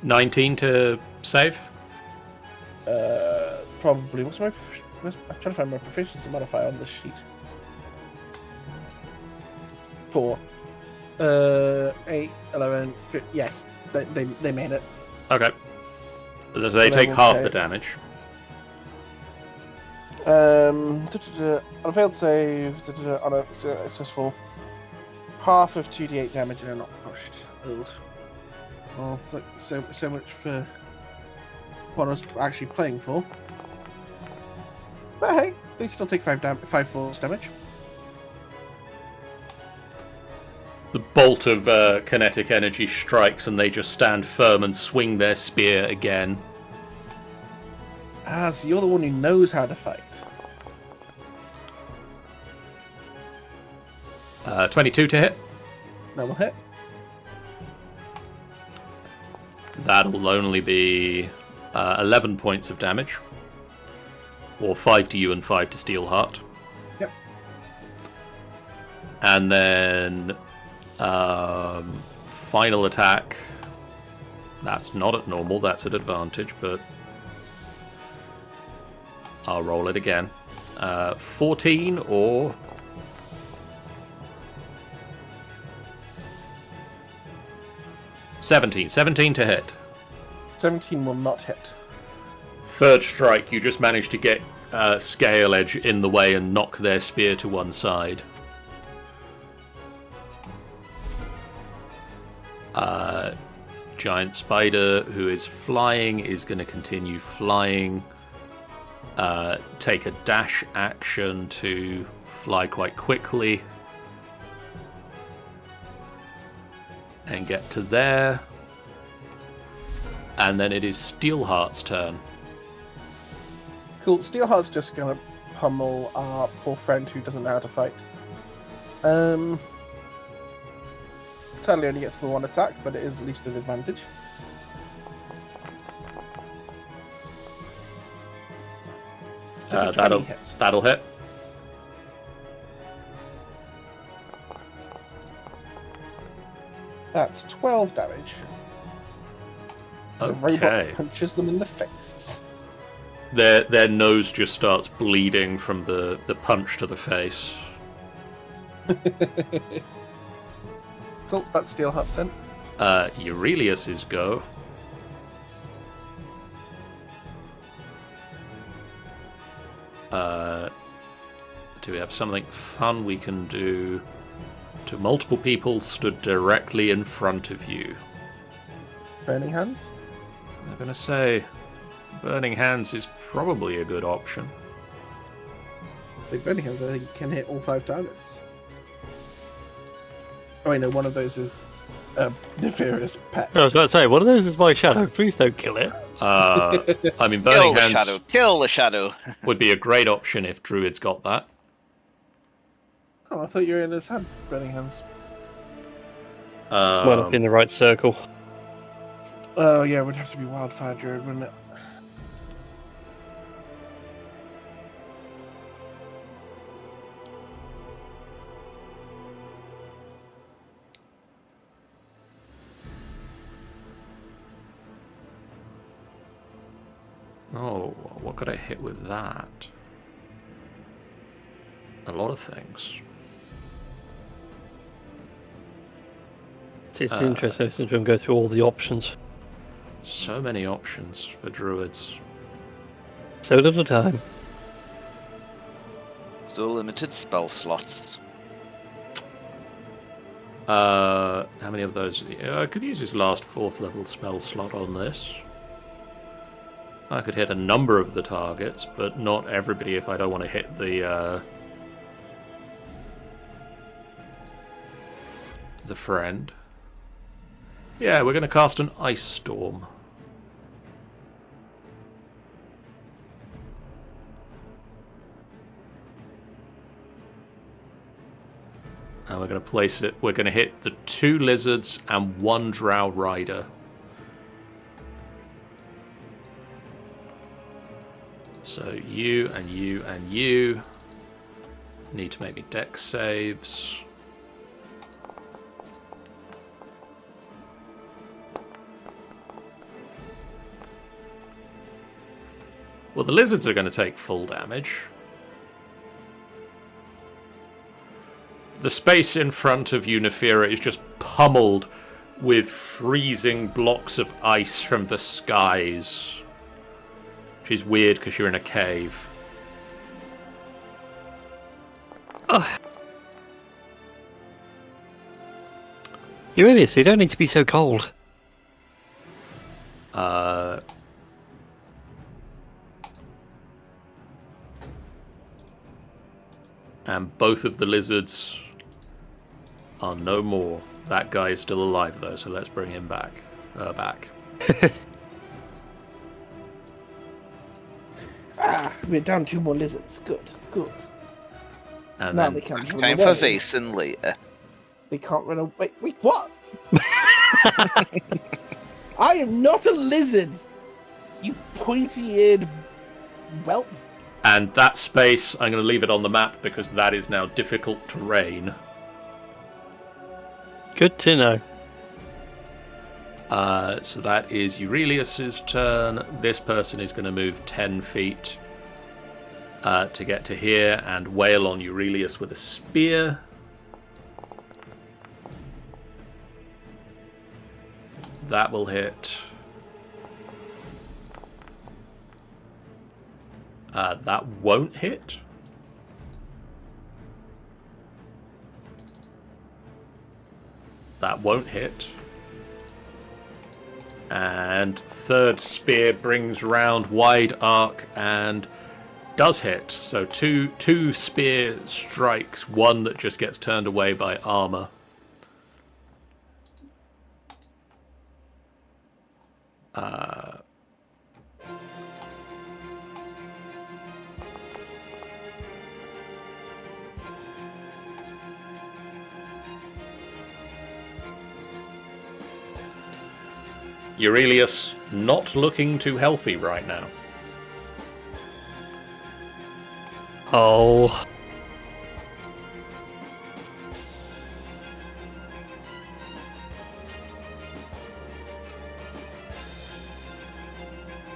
19 to save? Probably. I'm trying to find my proficiency modifier on this sheet. 4. 8, 11, 15. Yes, they made it. Okay. So they take half the damage. On a failed save, on a successful, half of 2d8 damage and they're not pushed. Ugh. Well, so much for what I was actually playing for. But hey, they still take 5 force damage. The bolt of kinetic energy strikes and they just stand firm and swing their spear again. Ah, so you're the one who knows how to fight. 22 to hit. That will hit. That'll only be 11 points of damage. Or 5 to you and 5 to Steelheart. Yep. And then final attack. That's not at normal, that's at advantage, but I'll roll it again. 14 or 17 to hit. 17 will not hit. Third strike, you just managed to get Scale Edge in the way and knock their spear to one side. Giant spider who is flying is going to continue flying. Take a dash action to fly quite quickly. And get to there. And then it is Steelheart's turn. Cool. Steelheart's just gonna pummel our poor friend who doesn't know how to fight. Sadly only gets the one attack, but it is at least with advantage. That'll hit. That's 12 damage. The robot punches them in the face. Their nose just starts bleeding from the punch to the face. Cool, that's Steelheart's turn. Aurelius's go. Do we have something fun we can do to multiple people stood directly in front of you? Burning Hands? I'm going to say Burning Hands is probably a good option. So Burning Hands, I think, can hit all 5 targets. Oh wait, no, one of those is a nefarious pet. I was about to say, one of those is my shadow. Please don't kill it. I mean, Kill Burning the Hands shadow. Kill the shadow. would be a great option if druids got that. Oh, I thought you were in his hand, Burning Hands. Might not be in the right circle. Oh, yeah, it would have to be Wildfire Druid, wouldn't it? Oh, what could I hit with that? A lot of things. It's interesting listening to him go through all the options. So many options for druids. So little time. So limited spell slots. How many of those? I could use his last 4th level spell slot on this. I could hit a number of the targets, but not everybody if I don't want to hit the friend. Yeah, we're going to cast an Ice Storm. And we're going to place it. We're going to hit the 2 lizards and 1 drow rider. So you and you and you need to make me dex saves. Well, the lizards are going to take full damage. The space in front of you, Nefira, is just pummeled with freezing blocks of ice from the skies. Which is weird because you're in a cave. You're idiots, you don't need to be so cold. And both of the lizards are no more. That guy is still alive, though, so let's bring him back. We're down 2 more lizards. Good. And Now then they can't run Time away. for Vason later. They can't run away. Wait, what? I am not a lizard, you pointy-eared whelp. And that space, I'm going to leave it on the map because that is now difficult terrain. Good to know. So that is Aurelius's turn. This person is going to move 10 feet to get to here and wail on Aurelius with a spear. That will hit. That won't hit. That won't hit. And 3rd spear brings round wide arc and does hit. So two spear strikes, one that just gets turned away by armor. Aurelius not looking too healthy right now. Oh.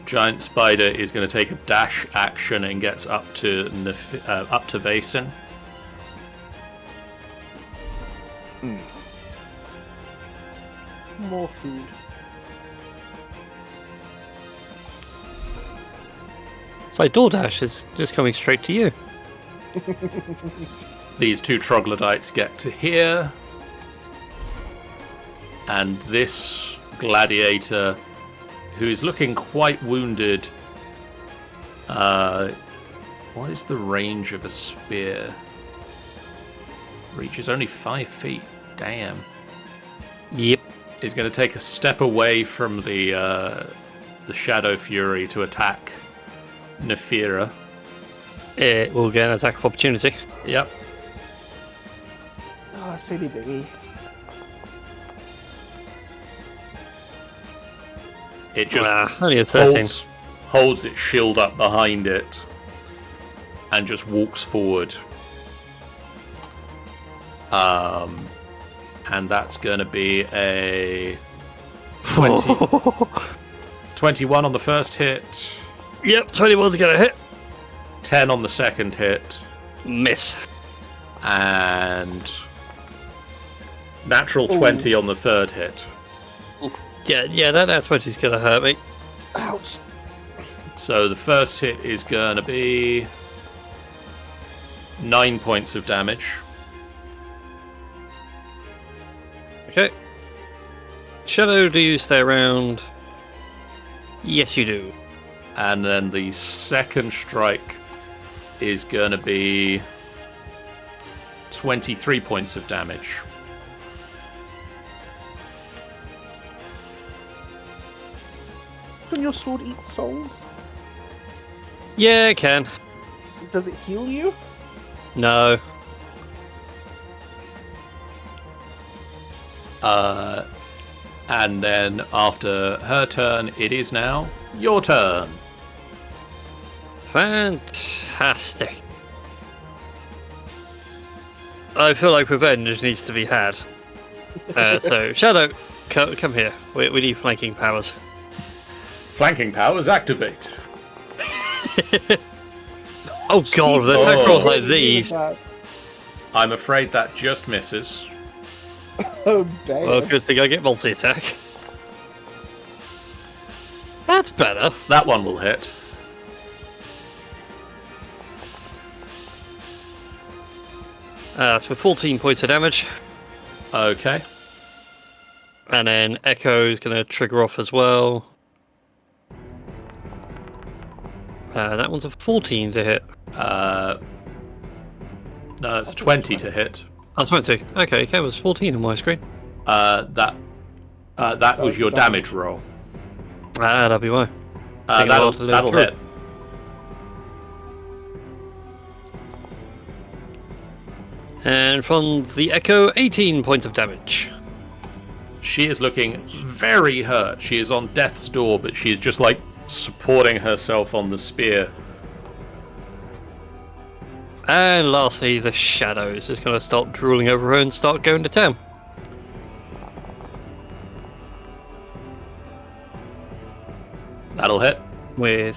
Giant Spider is going to take a dash action and gets up to Vason. More food. It's like DoorDash is just coming straight to you. These 2 troglodytes get to here. And this gladiator, who is looking quite wounded. What is the range of a spear? Reaches only 5 feet. Damn. Yep. Is going to take a step away from the the Shadow Fury to attack Nefira. It will get an attack of opportunity. Yep. Oh, silly biggie. It just only a 13. holds its shield up behind it and just walks forward. And that's going to be a 21 on the first hit. Yep, 21's going to hit. 10 on the second hit. Miss. And natural 20 on the third hit. Yeah, that's what he's going to hurt me. Ouch. So the first hit is going to be 9 points of damage. Okay. Shadow, do you stay around? Yes, you do. And then the second strike is going to be 23 points of damage. Can your sword eat souls? Yeah, it can. Does it heal you? No. And then after her turn, it is now your turn. Fantastic. I feel like revenge needs to be had. So, Shadow, come here. We need flanking powers. Flanking powers activate. Oh god, with attack rolls like these. I'm afraid that just misses. Oh, damn. Well, good thing I get multi-attack. That's better. That one will hit. That's for 14 points of damage. Okay. And then Echo is going to trigger off as well. That one's a 14 to hit. No, it's 20 to hit. Oh, 20. Okay, it was 14 on my screen. That was your damage roll. That'll be why. That'll hit. And from the Echo, 18 points of damage. She is looking very hurt. She is on death's door, but she is just like supporting herself on the spear. And lastly, the Shadow is just going to start drooling over her and start going to town. That'll hit. With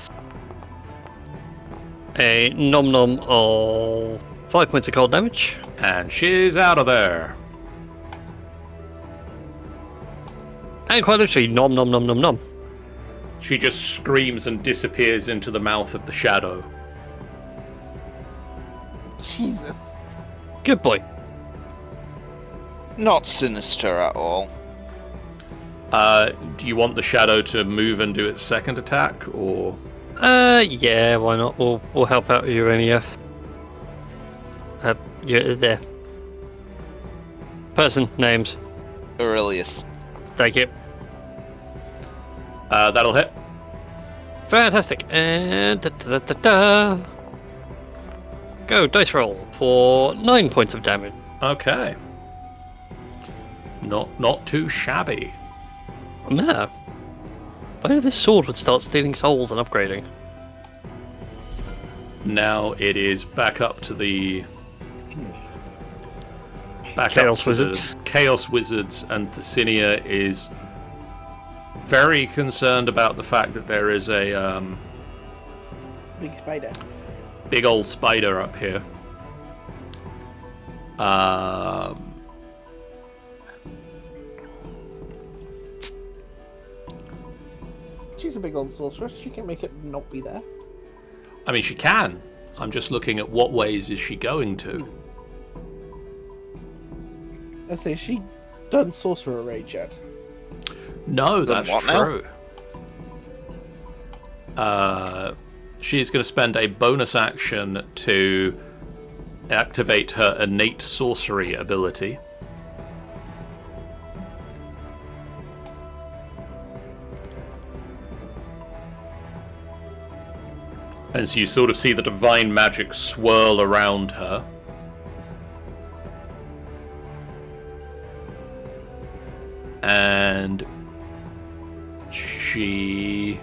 a nom of 5 points of cold damage. And she's out of there. And quite literally, nom. She just screams and disappears into the mouth of the Shadow. Jesus. Good boy. Not sinister at all. Do you want the Shadow to move and do its second attack, or? Yeah, why not? We'll help out Urania. You're there. Person, names. Aurelius. Thank you. That'll hit. Fantastic. And go, dice roll for 9 points of damage. Okay. Not too shabby. No. I know this sword would start stealing souls and upgrading. Now it is back up to the Chaos Wizards. Chaos Wizards, and Thesinia is very concerned about the fact that there is a Big spider. big old spider up here. She's a big old sorceress. She can make it not be there. I mean, she can. I'm just looking at what ways is she going to. I say she done sorcerer rage yet. No, Then that's what now? true. She's going to spend a bonus action to activate her innate sorcery ability. As you sort of see the divine magic swirl around her. And she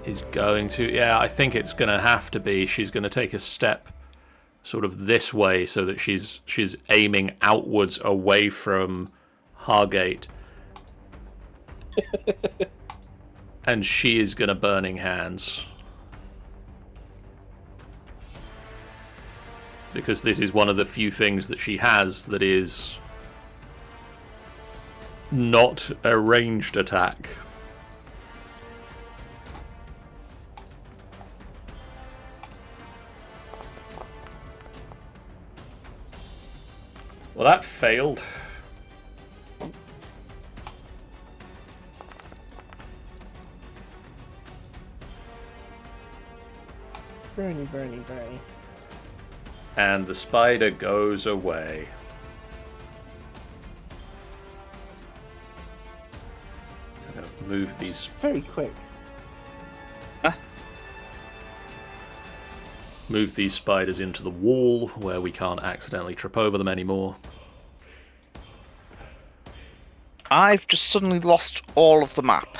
is going to... Yeah, I think it's going to have to be. She's going to take a step sort of this way so that she's aiming outwards away from Hargate. And she is going to Burning Hands. Because this is one of the few things that she has that is not a ranged attack. Well, that failed. Burny. And the spider goes away. I'm going to move these... Very quick. Move these spiders into the wall where we can't accidentally trip over them anymore. I've just suddenly lost all of the map.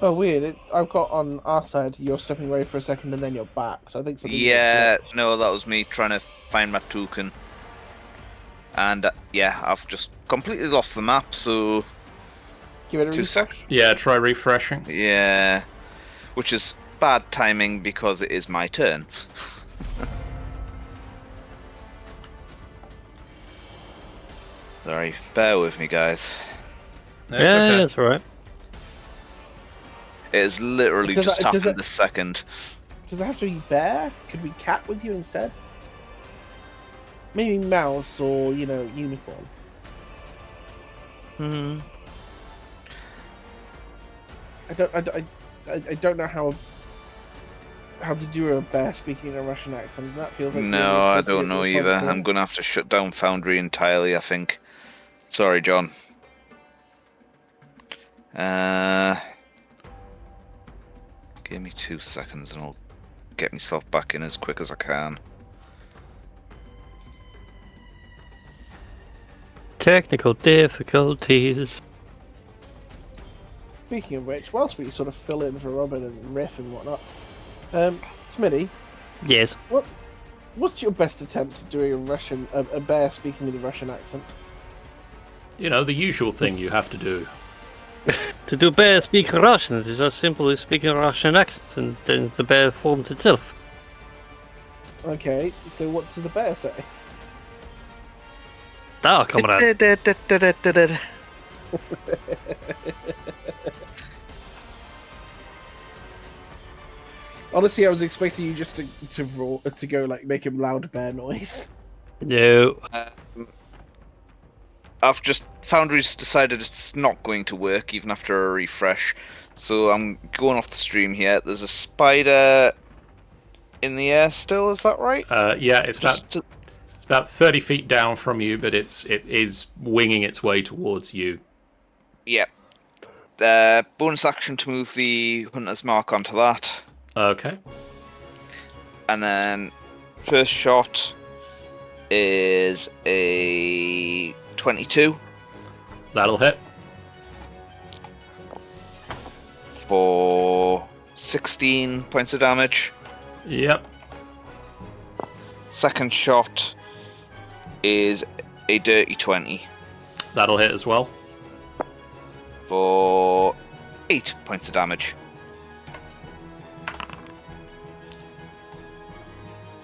Oh, weird. I've got on our side, you're stepping away for a second and then you're back. So I think something. Yeah, no, that was me trying to find my token. And yeah, I've just completely lost the map, so... Give it a 2 refresh. seconds. Yeah, try refreshing. Yeah. Which is bad timing because it is my turn. Sorry, bear with me, guys. That's yeah, okay. that's alright. It has literally Does just that- does happened it- this second. Does it have to be bear? Could we cat with you instead? Maybe mouse or, unicorn. I don't know how to do a bear speaking a Russian accent. That feels like No, I don't know either. I'm going to have to shut down Foundry entirely, I think. Sorry, John. Give me 2 seconds and I'll get myself back in as quick as I can. Technical difficulties. Speaking of which, whilst we sort of fill in for Robin and Riff and whatnot, Smitty, Yes. what's your best attempt at doing a bear speaking with a Russian accent? You know, the usual thing you have to do. To do bear speak Russian, it is just simply speaking Russian accent, and then the bear forms itself. Okay, so what does the bear say? Ah, comrade. Honestly, I was expecting you just to go like make a loud bear noise. No. I've just Foundry's decided it's not going to work even after a refresh, so I'm going off the stream here. There's a spider in the air still. Is that right? Yeah, it's about 30 feet down from you, but it is winging its way towards you. Yeah. Bonus action to move the hunter's mark onto that, Okay. and then first shot is a 22 That'll hit. for 16 points of damage. Yep. Second shot is a dirty 20 That'll hit as well. for 8 points of damage.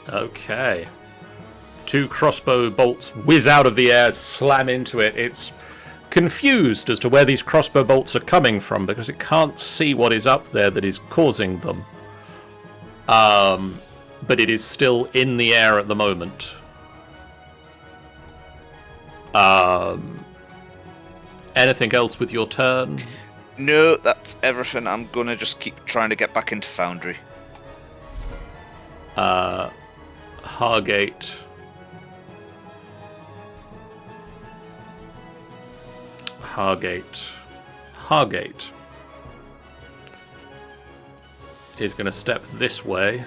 Okay. 2 crossbow bolts whiz out of the air, slam into it. It's confused as to where these crossbow bolts are coming from because it can't see what is up there that is causing them. But it is still in the air at the moment. Anything else with your turn? No, that's everything. I'm gonna just keep trying to get back into Foundry. Hargate. is going to step this way.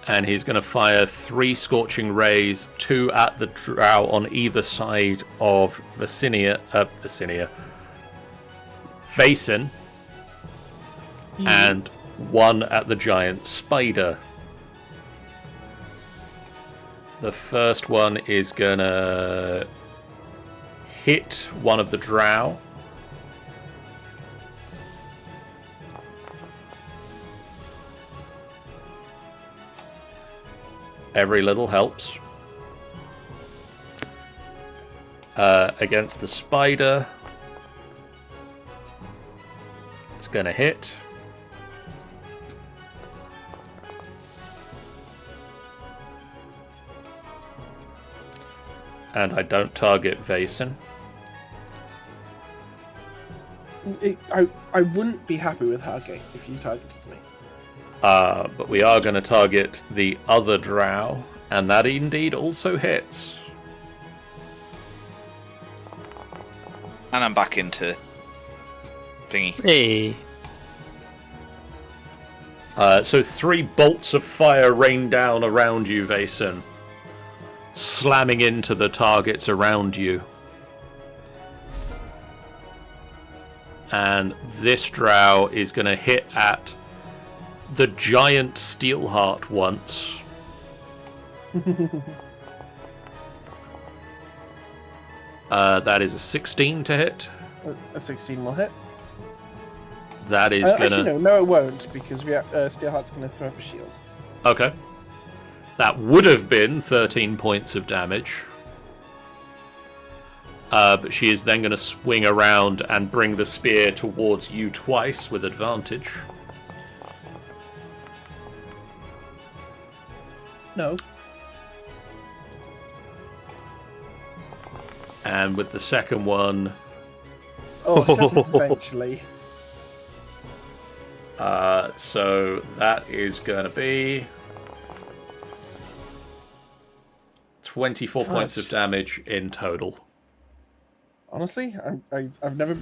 And he's going to fire 3 Scorching Rays, 2 at the Drow on either side of Vaesen, and 1 at the giant spider. The first one is going to hit one of the Drow. Every little helps. Against the spider, it's going to hit. And I don't target Vaesen. I wouldn't be happy with Hargate if you targeted me. But we are going to target the other Drow, and that indeed also hits. And I'm back into thingy. Hey. So 3 bolts of fire rain down around you, Vaesen, slamming into the targets around you. And this Drow is going to hit at the giant Steelheart once. That is a 16 to hit. A 16 will hit. That is gonna... Actually, no, it won't, because Steelheart's going to throw up a shield. Okay. That would have been 13 points of damage. But she is then going to swing around and bring the spear towards you twice with advantage. No. And with the second one... Oh, shut it eventually. So that is going to be 24 points of damage in total. Honestly, I've never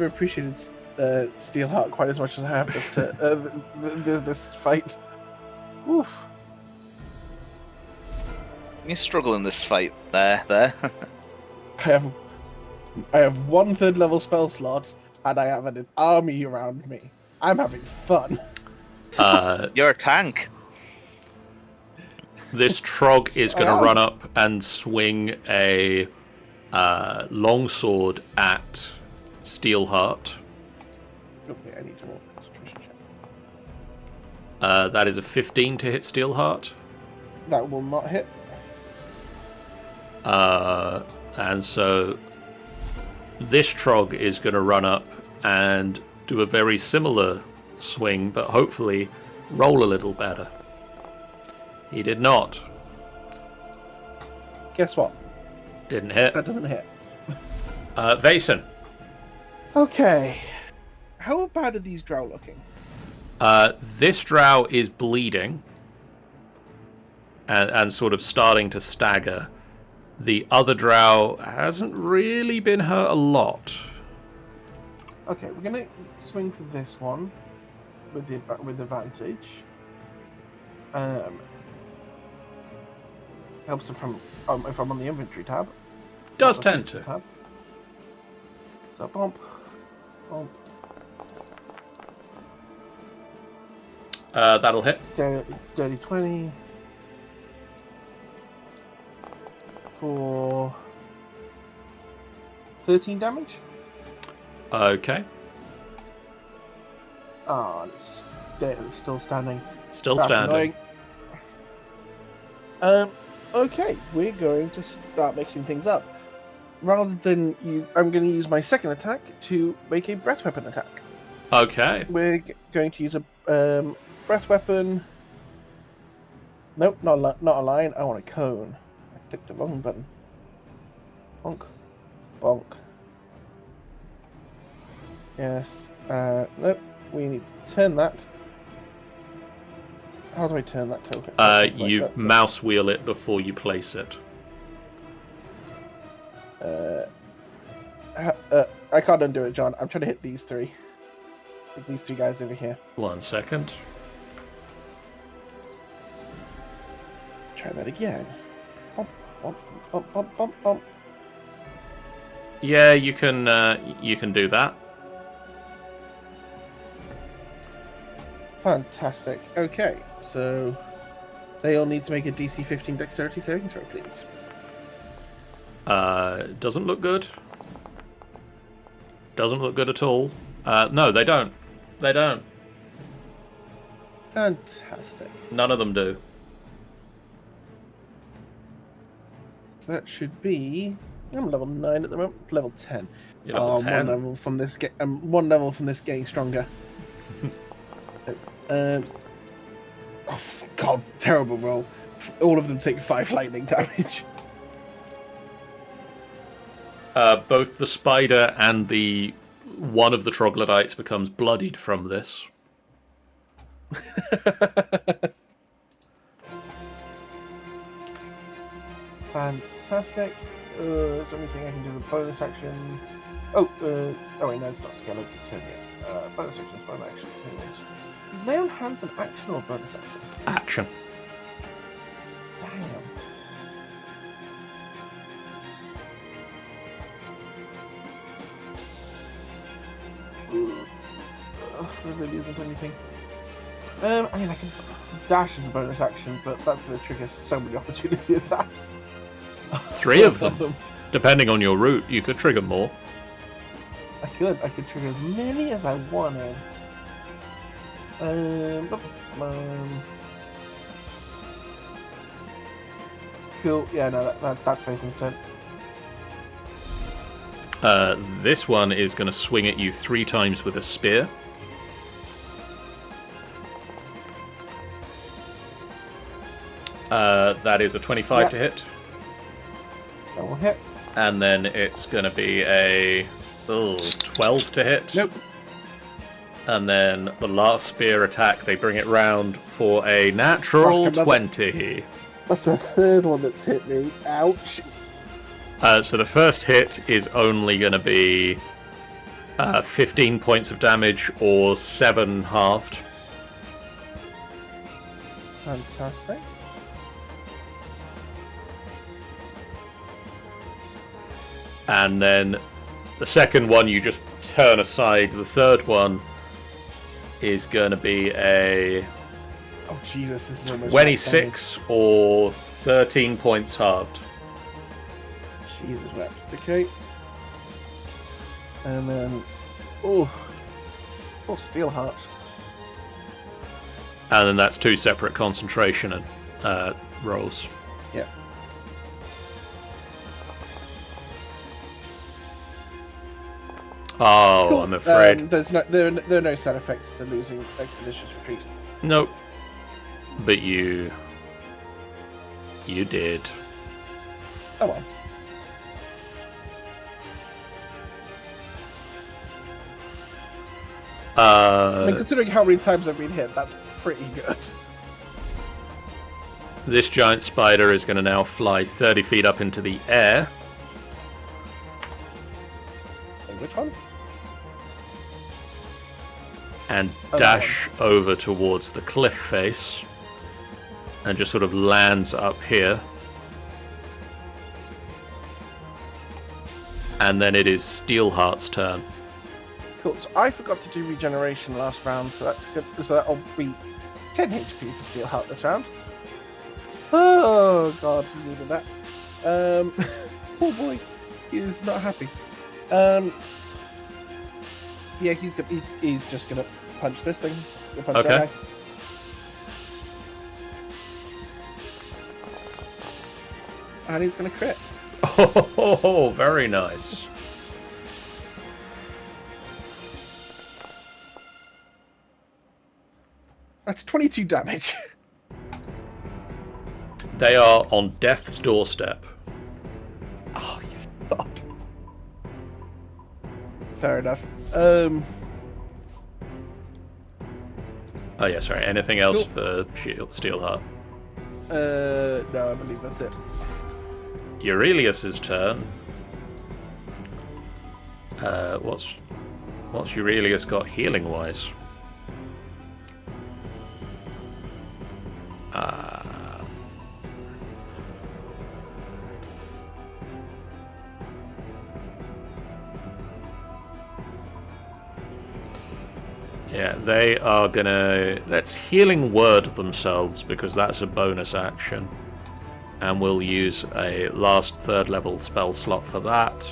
appreciated Steelheart quite as much as I have this fight. Oof. You struggle in this fight. There. I have 1/3 level spell slots, and I have an army around me. I'm having fun. You're a tank. This Trog is going to run up and swing a longsword at Steelheart. Okay, I need to roll concentration check. That is a 15 to hit Steelheart. That will not hit. And so this Trog is going to run up and do a very similar swing, but hopefully roll a little better. He did not. Guess what? Didn't hit. That doesn't hit. Vaesen. Okay. How bad are these Drow looking? This Drow is bleeding and sort of starting to stagger. The other Drow hasn't really been hurt a lot. Okay, we're gonna swing for this one with advantage. Helps if I'm on the inventory tab. Does tend to. Tab. So bump. That'll hit. Dirty 20 for 13 damage. Okay. It's still standing. Still That's standing. Annoying. Okay, we're going to start mixing things up. Rather than I'm going to use my second attack to make a breath weapon attack. Okay. We're going to use a breath weapon. Nope, not a line. I want a cone. I clicked the wrong button. Bonk. Bonk. Yes. Nope. We need to turn that. How do I turn that token? You mouse wheel it before you place it. I can't undo it, John. I'm trying to hit these three. Hit these three guys over here. 1 second. Try that again. Bump, bump, bump, bump, bump, bump. Yeah, you can do that. Fantastic. Okay, so they all need to make a DC 15 dexterity saving throw, please. Doesn't look good. Doesn't look good at all. No, they don't. They don't. Fantastic. None of them do. So that should be. I'm level 9 at the moment. Level 10. You're level 10. One level from this. One level from this getting stronger. Oh God! Terrible roll. All of them take 5 lightning damage. Both the spider and the one of the troglodytes becomes bloodied from this. Fantastic. Is there anything I can do with bonus action? Oh wait, no, it's not skill, it's turn yet. Bonus action is bonus action. Lay on hands an action or bonus action? Action. Damn. There really isn't anything. I mean, I can dash as a bonus action, but that's going to trigger so many opportunity attacks. 3 of them. Depending on your route, you could trigger more. I could trigger as many as I wanted. Cool. Yeah, no, that's Fason's turn. This one is going to swing at you 3 times with a spear. That is a 25 to hit. That will hit. And then it's going to be a 12 to hit. Nope. And then the last spear attack, they bring it round for a natural 20. That's the third one that's hit me. Ouch. So the first hit is only going to be 15 points of damage or 7 halved. Fantastic. And then the second one you just turn aside. The third one is going to be a Oh Jesus, this is almost 26 or 13 points halved. Jesus wept. Okay. And then Steelheart. And then that's 2 separate concentration and rolls. Yeah. Oh, Cool. I'm afraid. There are no side effects to losing Expeditious Retreat. Nope. But you did. Oh well. I mean, considering how many times I've been hit, that's pretty good. This giant spider is going to now fly 30 feet up into the air. And which one? And dash over towards the cliff face. And just sort of lands up here. And then it is Steelheart's turn. Cool. So I forgot to do regeneration last round, so that's good. So that'll be 10 HP for Steelheart this round. Oh God, he needed that. Poor boy, he is not happy. Yeah, he's just gonna punch this thing. Punch Okay. that guy. And he's gonna crit. Oh, very nice. That's 22 damage. They are on death's doorstep. Oh, he's not. Fair enough. Oh yeah, sorry. Anything else for Steelheart? No, I believe that's it. Aurelius's turn. What's Aurelius got healing-wise? Yeah, they are gonna... Let's healing word themselves, because that's a bonus action. And we'll use a last 3rd level spell slot for that.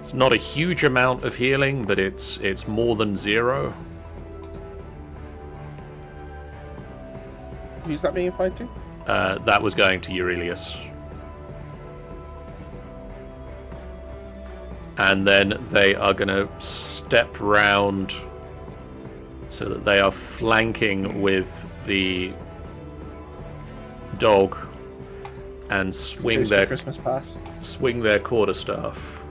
It's not a huge amount of healing, but it's more than 0. Who's that being applied to? That was going to Aurelius. And then they are going to step round so that they are flanking with the dog and swing their Christmas pass. Swing their quarterstaff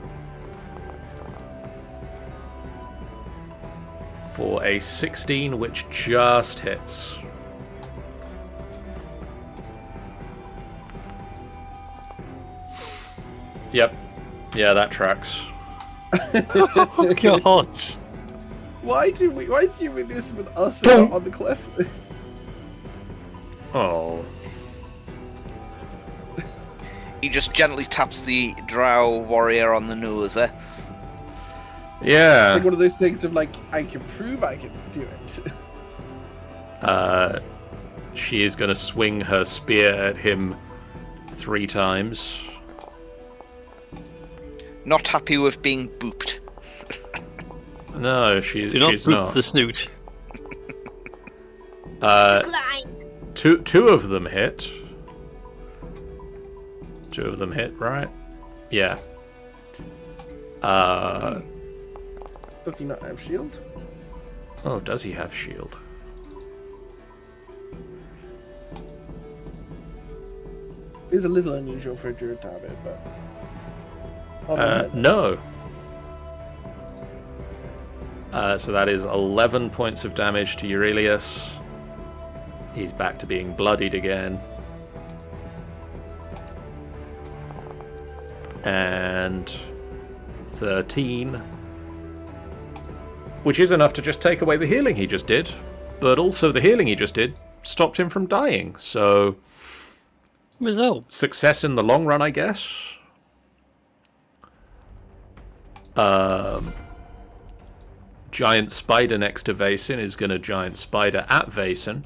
for a 16, which just hits. Yep. Yeah, that tracks. Oh God! Why do you win this with us and not on the cliff? Oh. He just gently taps the Drow warrior on the nose, eh? Yeah. Like one of those things of like, I can prove I can do it. She is going to swing her spear at him 3 times. Not happy with being booped. No, Do not she's boop not. the snoot. Declined. Two of them hit. 2 of them hit, right? Yeah. Does he not have shield? Oh, does he have shield? It's a little unusual for a druid to have it, but... No. So that is 11 points of damage to Aurelius. He's back to being bloodied again. And 13. Which is enough to just take away the healing he just did. But also the healing he just did stopped him from dying. So... Result. Success in the long run, I guess. Giant spider next to Vaesen is going to giant spider at Vaesen.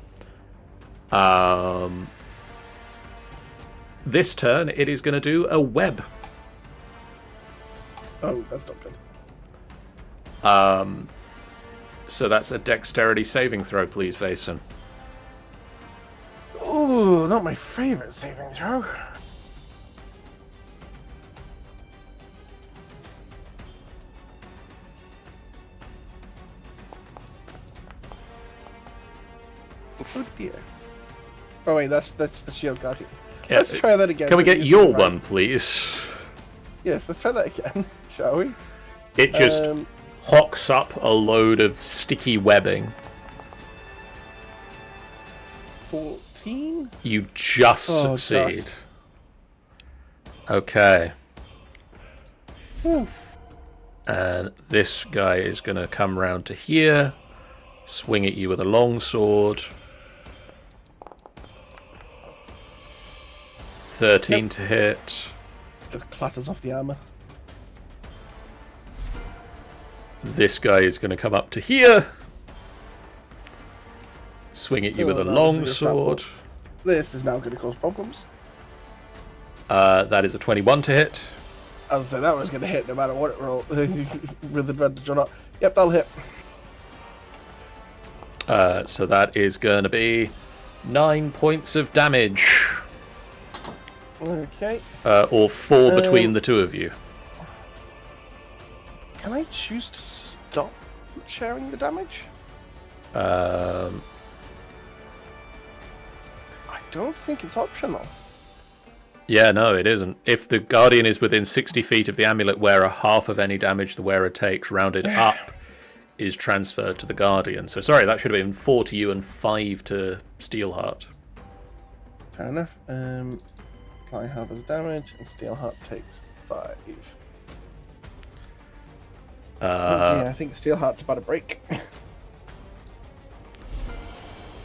This turn, it is going to do a web. Oh, that's not good. So that's a dexterity saving throw, please, Vaesen. Ooh, not my favorite saving throw. Oh dear. Oh wait, that's the shield guardian. Yeah, Let's try that again. Can we get your one, please? Yes, let's try that again, shall we? It just hocks up a load of sticky webbing. 14? You just succeed. Just. Okay. Whew. And this guy is going to come round to here, swing at you with a long sword. 13 to hit. Just clatters off the armor. This guy is going to come up to here, swing at you with a long sword. This is now going to cause problems. That is a 21 to hit. I was saying that was going to hit no matter what it rolled, with advantage or not. Yep, that'll hit. So that is going to be 9 points of damage. Okay. Or 4 between the two of you. Can I choose to stop sharing the damage? Um, I don't think it's optional. Yeah, no, it isn't. If the Guardian is within 60 feet of the amulet wearer, half of any damage the wearer takes, rounded up, is transferred to the Guardian. So, sorry, that should have been 4 to you and 5 to Steelheart. Fair enough. Can apply half as damage, and Steelheart takes 5. Yeah, I think Steelheart's about to break.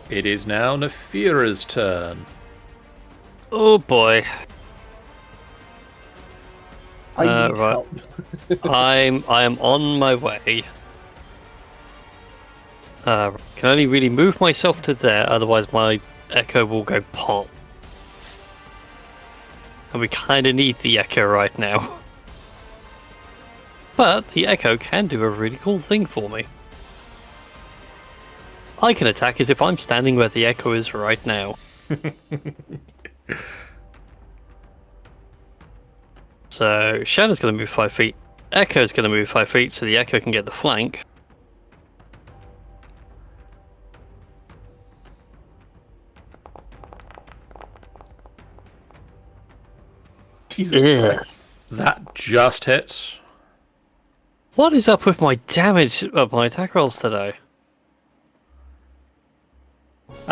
It is now Nefira's turn. Oh boy. I need right. help. I am on my way. Can only really move myself to there, otherwise my echo will go pop. And we kind of need the echo right now. But the echo can do a really cool thing for me. I can attack as if I'm standing where the echo is right now. So Shadow's going to move 5 feet. Echo's going to move 5 feet, so the echo can get the flank. Jesus Christ. That just hits. What is up with my damage of my attack rolls today?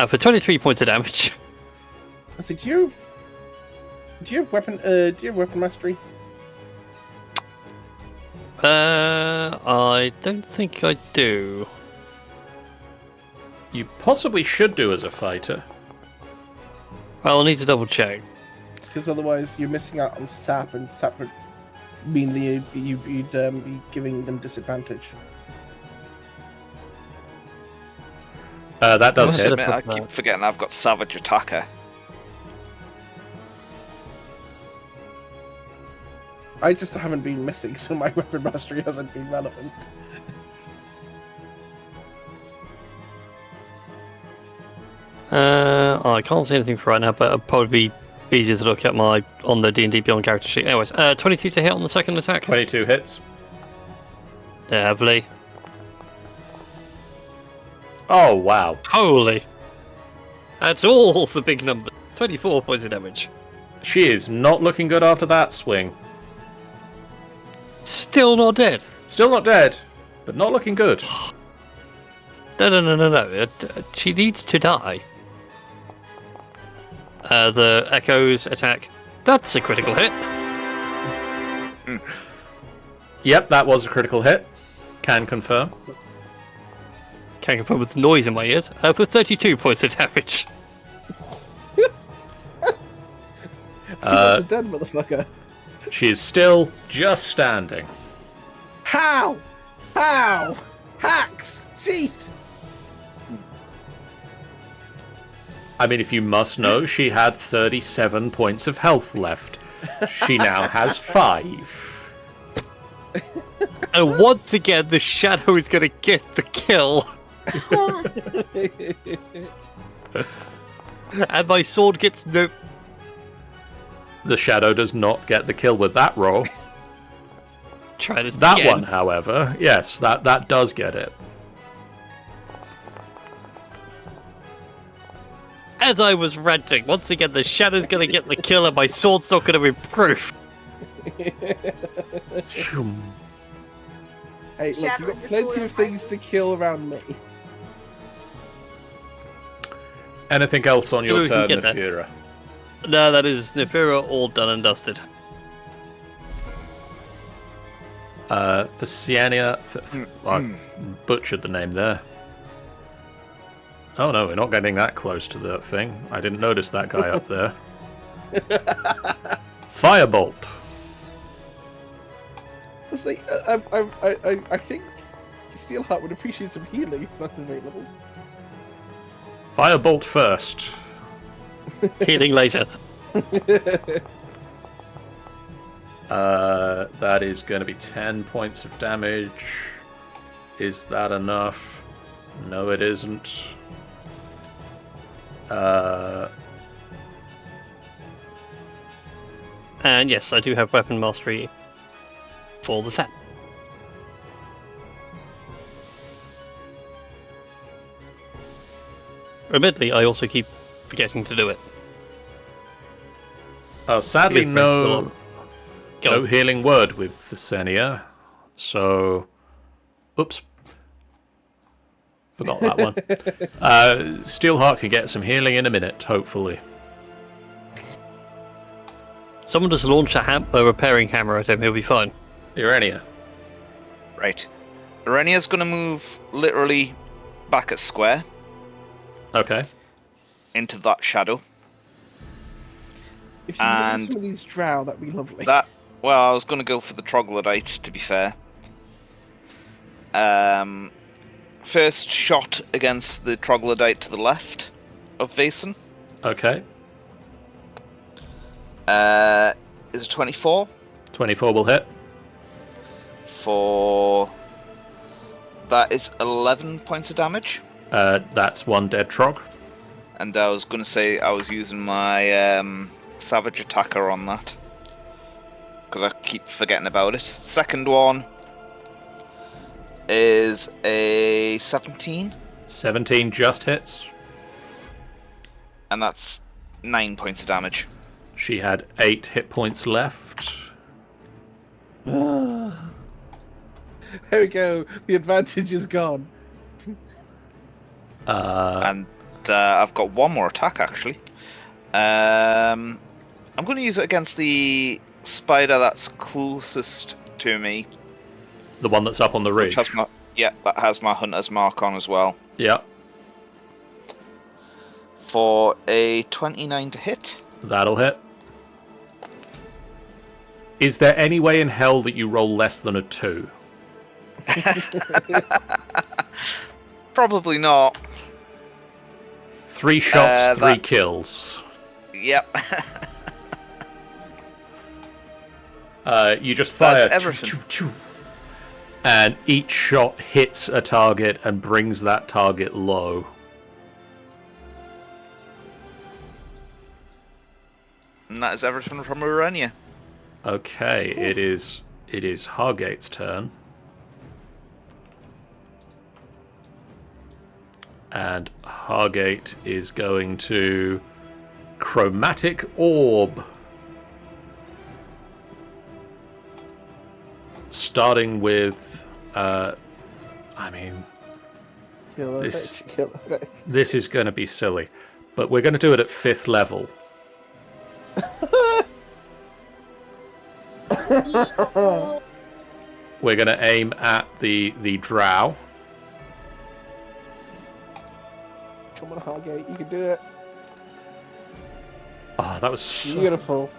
For 23 points of damage. So do you have weapon mastery? I don't think I do. You possibly should do as a fighter. I'll need to double check. Because otherwise you're missing out on sap, and sap would mean that you'd be giving them disadvantage. That does hit. I keep forgetting I've got Savage Attacker. I just haven't been missing, so my weapon mastery hasn't been relevant. I can't see anything for right now, but it'll probably be easier to look at on the D&D Beyond character sheet. Anyways, 22 to hit on the second attack. 22 hits. Heavily. Oh, wow. Holy. That's all the big numbers. 24 points of damage. She is not looking good after that swing. Still not dead. Still not dead, but not looking good. No. She needs to die. The Echo's attack. That's a critical hit. Yep, that was a critical hit. Can confirm. Can confirm with noise in my ears. For 32 points of damage. That's a dead motherfucker. She is still just standing. How? Hacks! Cheat! I mean, if you must know, she had 37 points of health left. She now has 5. And once again, the shadow is going to get the kill. And my sword gets no... The shadow does not get the kill with that roll. Try this That again. one, however, yes, that does get it. As I was ranting, once again, the shadow's going to get the kill and my sword's not going to improve. Hey, look, you've got plenty of things to kill around me. Anything else on your We can turn, get there. Nefira? No, that is Nefira all done and dusted. Thesiania... I butchered the name there. Oh no, we're not getting that close to the thing. I didn't notice that guy up there. Firebolt. It's like, I think Steelheart would appreciate some healing if that's available. Firebolt first. Healing later. That is going to be 10 points of damage. Is that enough? No, it isn't. And yes, I do have weapon mastery for the set. Admittedly, I also keep forgetting to do it. Sadly, Because principle no Go. healing word with Thesenia. So, oops. Forgot that one. Steelheart can get some healing in a minute, hopefully. Someone just launch a repairing hammer at him, he'll be fine. Urania. Right. Urania's going to move literally back at square. Okay. Into that shadow. If you and some of these drow, that'd be lovely. Well, I was going to go for the troglodyte, to be fair. First shot against the troglodyte to the left of Vason. Okay. Is it 24? 24 will hit. That is 11 points of damage. That's one dead trog. And I was going to say I was using my Savage Attacker on that. Because I keep forgetting about it. Second one is a 17. 17 just hits. And that's 9 points of damage. She had 8 hit points left. There we go. The advantage is gone. And I've got one more attack, actually. I'm going to use it against the spider that's closest to me. The one that's up on the ridge? That has my hunter's mark on as well. Yeah. For a 29 to hit. That'll hit. Is there any way in hell that you roll less than a 2? Probably not. 3 shots, 3 kills. Yep. You just fire, and each shot hits a target and brings that target low. And that is everything from Urania. Okay, it is Hargate's turn. And Hargate is going to Chromatic Orb. Starting with, this is going to be silly, but we're going to do it at 5th level. We're going to aim at the Drow. Come on, Hargate, you can do it. Oh, that was beautiful.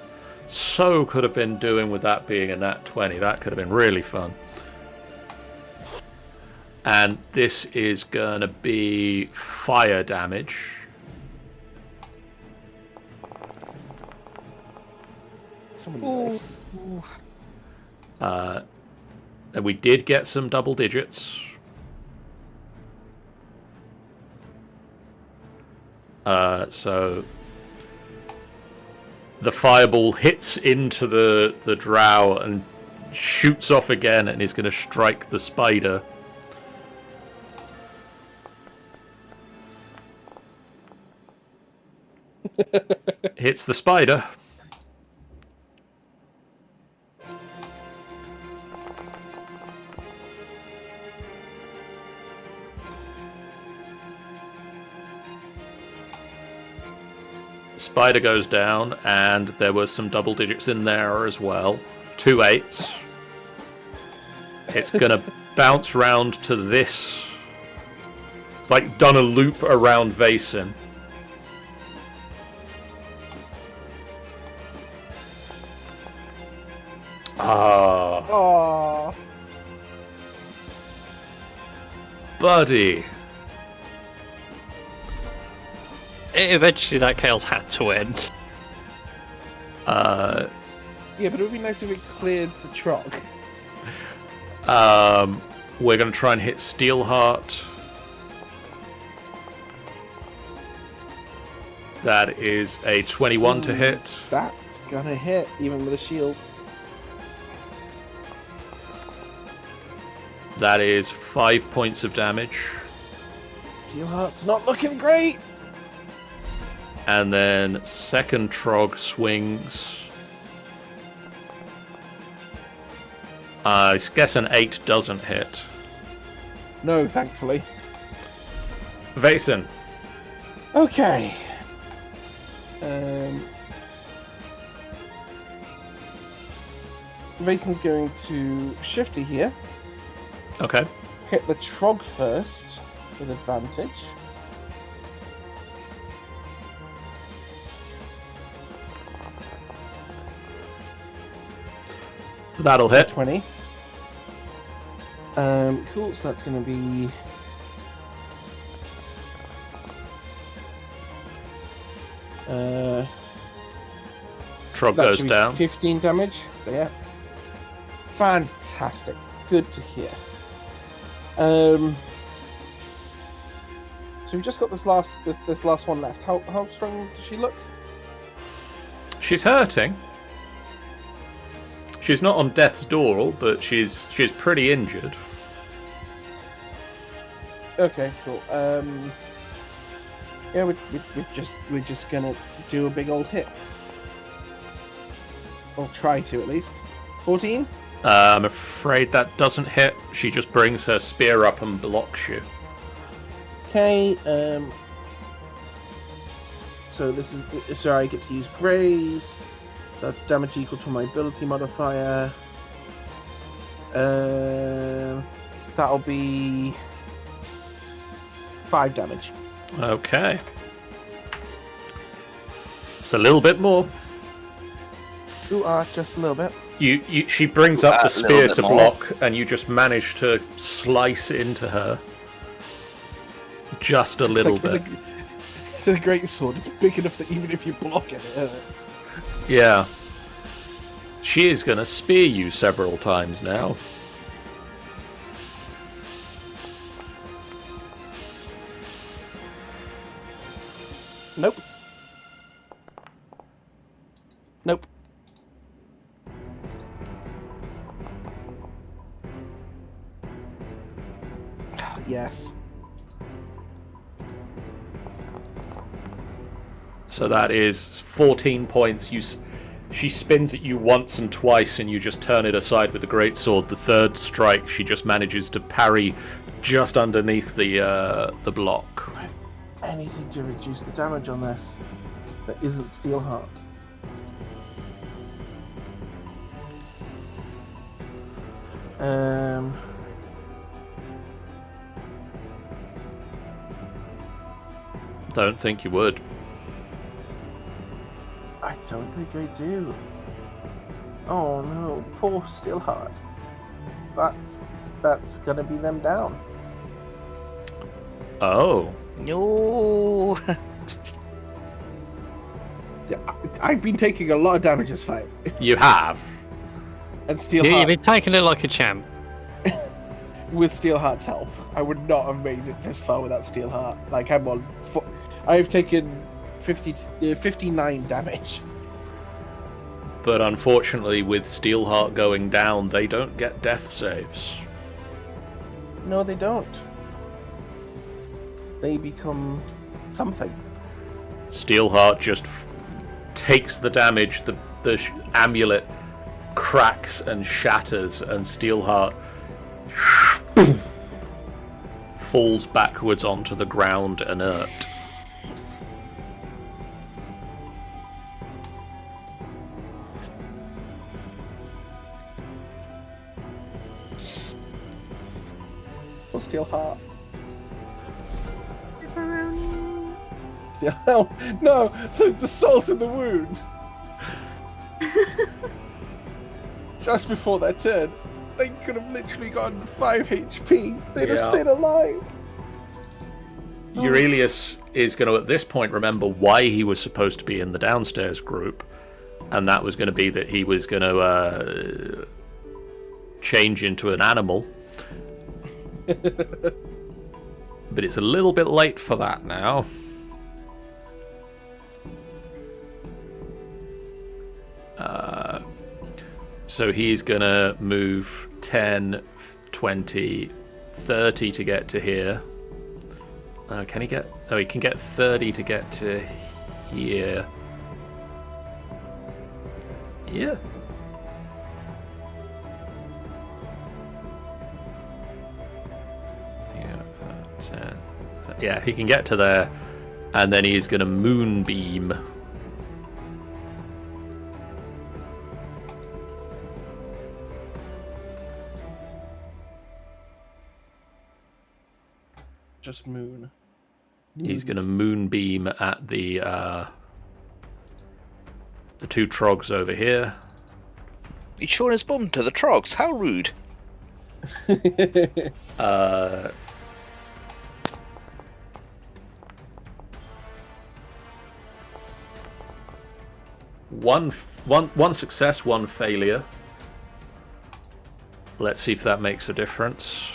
So could have been doing with that being a nat 20. That could have been really fun. And this is going to be fire damage. And we did get some double digits. So the fireball hits into the drow and shoots off again and is going to strike the spider. Hits the spider. Spider goes down, and there was some double digits in there as well. 2 8s. It's gonna bounce round to this. It's like done a loop around Vason. Oh, buddy. Eventually that chaos had to end. yeah, but it would be nice if we cleared the trog. We're going to try and hit Steelheart. That is a 21 to hit. That's gonna hit, even with a shield. That is 5 points of damage. Steelheart's not looking great! And then second Trog swings. I guess an 8 doesn't hit. No, thankfully. Vason. Okay. Vason's going to shifty here. Okay. Hit the Trog first with advantage. That'll hit. 20. Cool, so that's going to be... Trog that goes should be down. 15 damage. Yeah. Fantastic. Good to hear. So we've just got this last one left. How strong does she look? She's hurting. She's not on death's door, but she's pretty injured. Okay, cool. Yeah, we're just gonna do a big old hit. I'll try to at least. 14. I'm afraid that doesn't hit. She just brings her spear up and blocks you. Okay. So this is I get to use graze. So that's damage equal to my ability modifier. So that'll be 5 damage. Okay. It's a little bit more. Just a little bit. She brings up the spear to more. block, and you just manage to slice into her. Just a little bit. It's a great sword. It's big enough that even if you block it, it hurts. Yeah. She is going to spear you several times now. Nope. Nope. Yes. So that is 14 points. She spins at you once and twice, and you just turn it aside with the greatsword. The third strike, she just manages to parry just underneath the block. Anything to reduce the damage on this that isn't Steelheart. Don't think you would. I don't think I do. Oh no, poor Steelheart. That's gonna be them down. Oh. No. I've been taking a lot of damage this fight. You have. And You've Steelheart, been taking it like a champ. with Steelheart's help, I would not have made it this far without Steelheart. Like, I've taken 59 damage. But unfortunately, with Steelheart going down, they don't get death saves. No, they don't. They become something. Steelheart just takes the damage, the amulet cracks and shatters, and Steelheart falls backwards onto the ground inert. Or Steelheart. Pepperoni. Oh, no, the salt in the wound. Just before their turn, they could have literally gotten 5 HP. They'd have Yeah. stayed alive. Aurelius is going to, at this point, remember why he was supposed to be in the downstairs group, and that was going to be that he was going to change into an animal. But it's a little bit late for that now. So he's going to move 10, 20, 30 to get to here. Can he get... Oh, he can get 30 to get to here. Yeah. Yeah, he can get to there, and then he's going to just moon? He's going to moonbeam at the 2 trogs over here. He's showing his bum to the trogs. How rude. One success, 1 failure. Let's see if that makes a difference.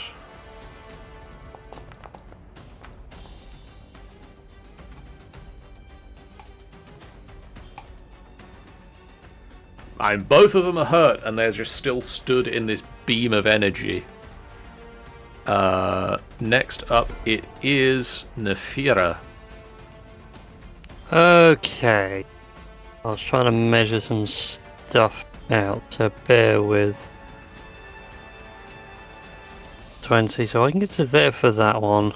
Both of them are hurt, and they're just still stood in this beam of energy. Next up, it is Nefira. Okay. I was trying to measure some stuff out, so bear with. 20, so I can get to there for that one.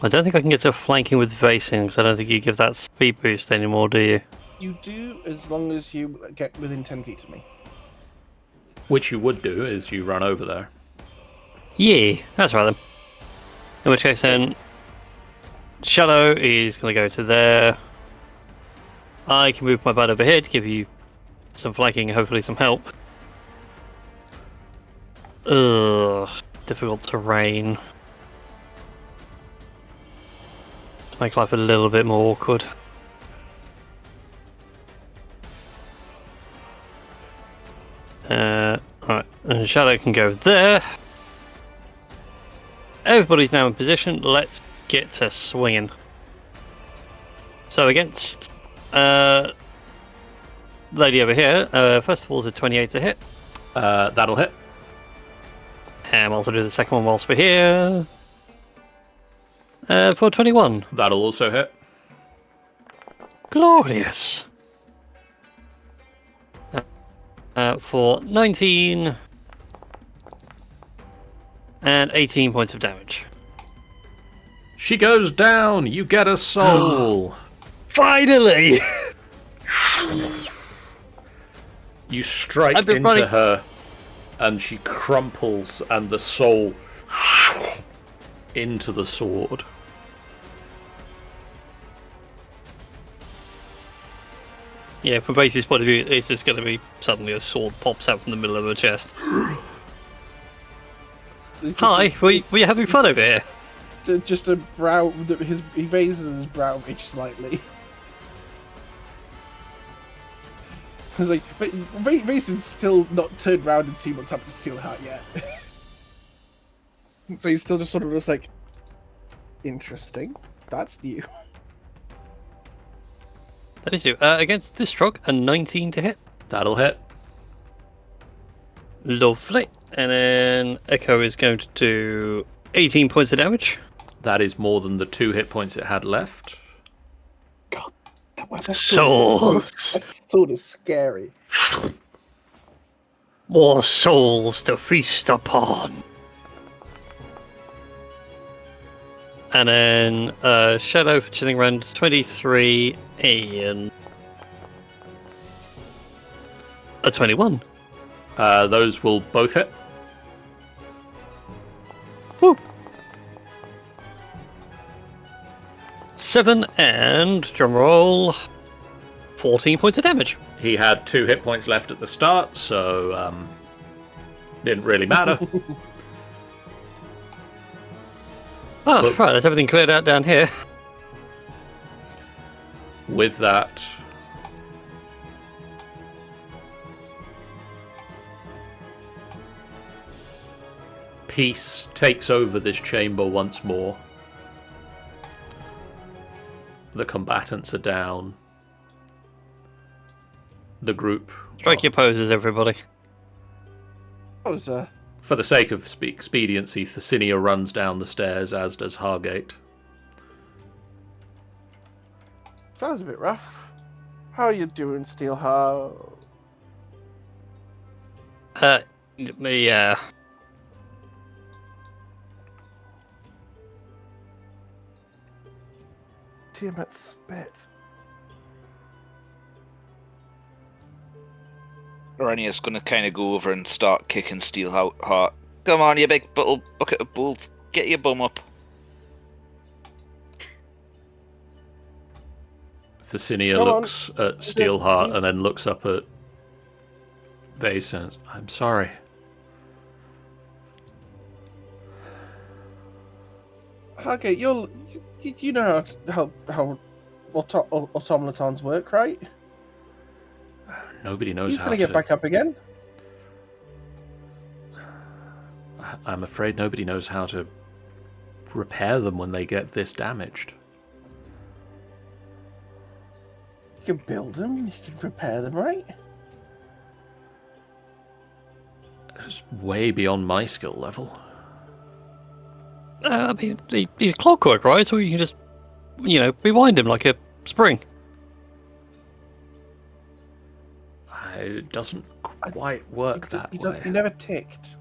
I don't think I can get to flanking with Vasing, because I don't think you give that speed boost anymore, do you? You do, as long as you get within 10 feet of me. Which you would do, is you run over there. Yeah, that's right then. In which case then, Shadow is going to go to there. I can move my butt over here to give you some flanking, hopefully some help. Ugh, difficult terrain. To make life a little bit more awkward. Right, and Shadow can go there. Everybody's now in position. Let's get to swinging. So against lady over here, first of all, is a 28 to hit. That'll hit. And we'll also do the second one whilst we're here. For 21. That'll also hit. Glorious. For 19 and 18 points of damage. She goes down. You get a soul. Finally! You strike into her, and she crumples, and the soul into the sword. Yeah, from Base's point of view, it's just going to be suddenly a sword pops out from the middle of her chest. Hi, were you having fun over here? Just a brow. He raises his brow Mage slightly. It's like, but Mason's still not turned around and seen what's happened to Steelheart yet. So he's still just sort of just like, interesting. That's new. That is you. Against this Trog, a 19 to hit. That'll hit. Lovely. And then Echo is going to do 18 points of damage. That is more than the 2 hit points it had left. God, souls. That sword is scary. More souls to feast upon. And then Shadow for chilling around 23 and a 21. Those will both hit. Woo. 7 and, drumroll, 14 points of damage. He had 2 hit points left at the start, so didn't really matter. Oh, Look, right, that's everything cleared out down here. With that, peace takes over this chamber once more. The combatants are down. The group... Strike your poses, everybody. What was that? For the sake of expediency, Thasinia runs down the stairs, as does Hargate. Sounds a bit rough. How are you doing, Steelheart? Yeah. Tiamat spit. Renia's going to kind of go over and start kicking Steelheart. Come on, you big bucket of balls. Get your bum up. Thesinia looks at Steelheart and then looks up at Vase and says, I'm sorry. Okay, you know how automatons work, right? Nobody knows He's how gonna get back up again. I'm afraid nobody knows how to repair them when they get this damaged. You can build them, you can repair them, right? It's way beyond my skill level. I mean, he's clockwork, right? So you can just, rewind him like a spring. It doesn't quite work that way. He never ticked.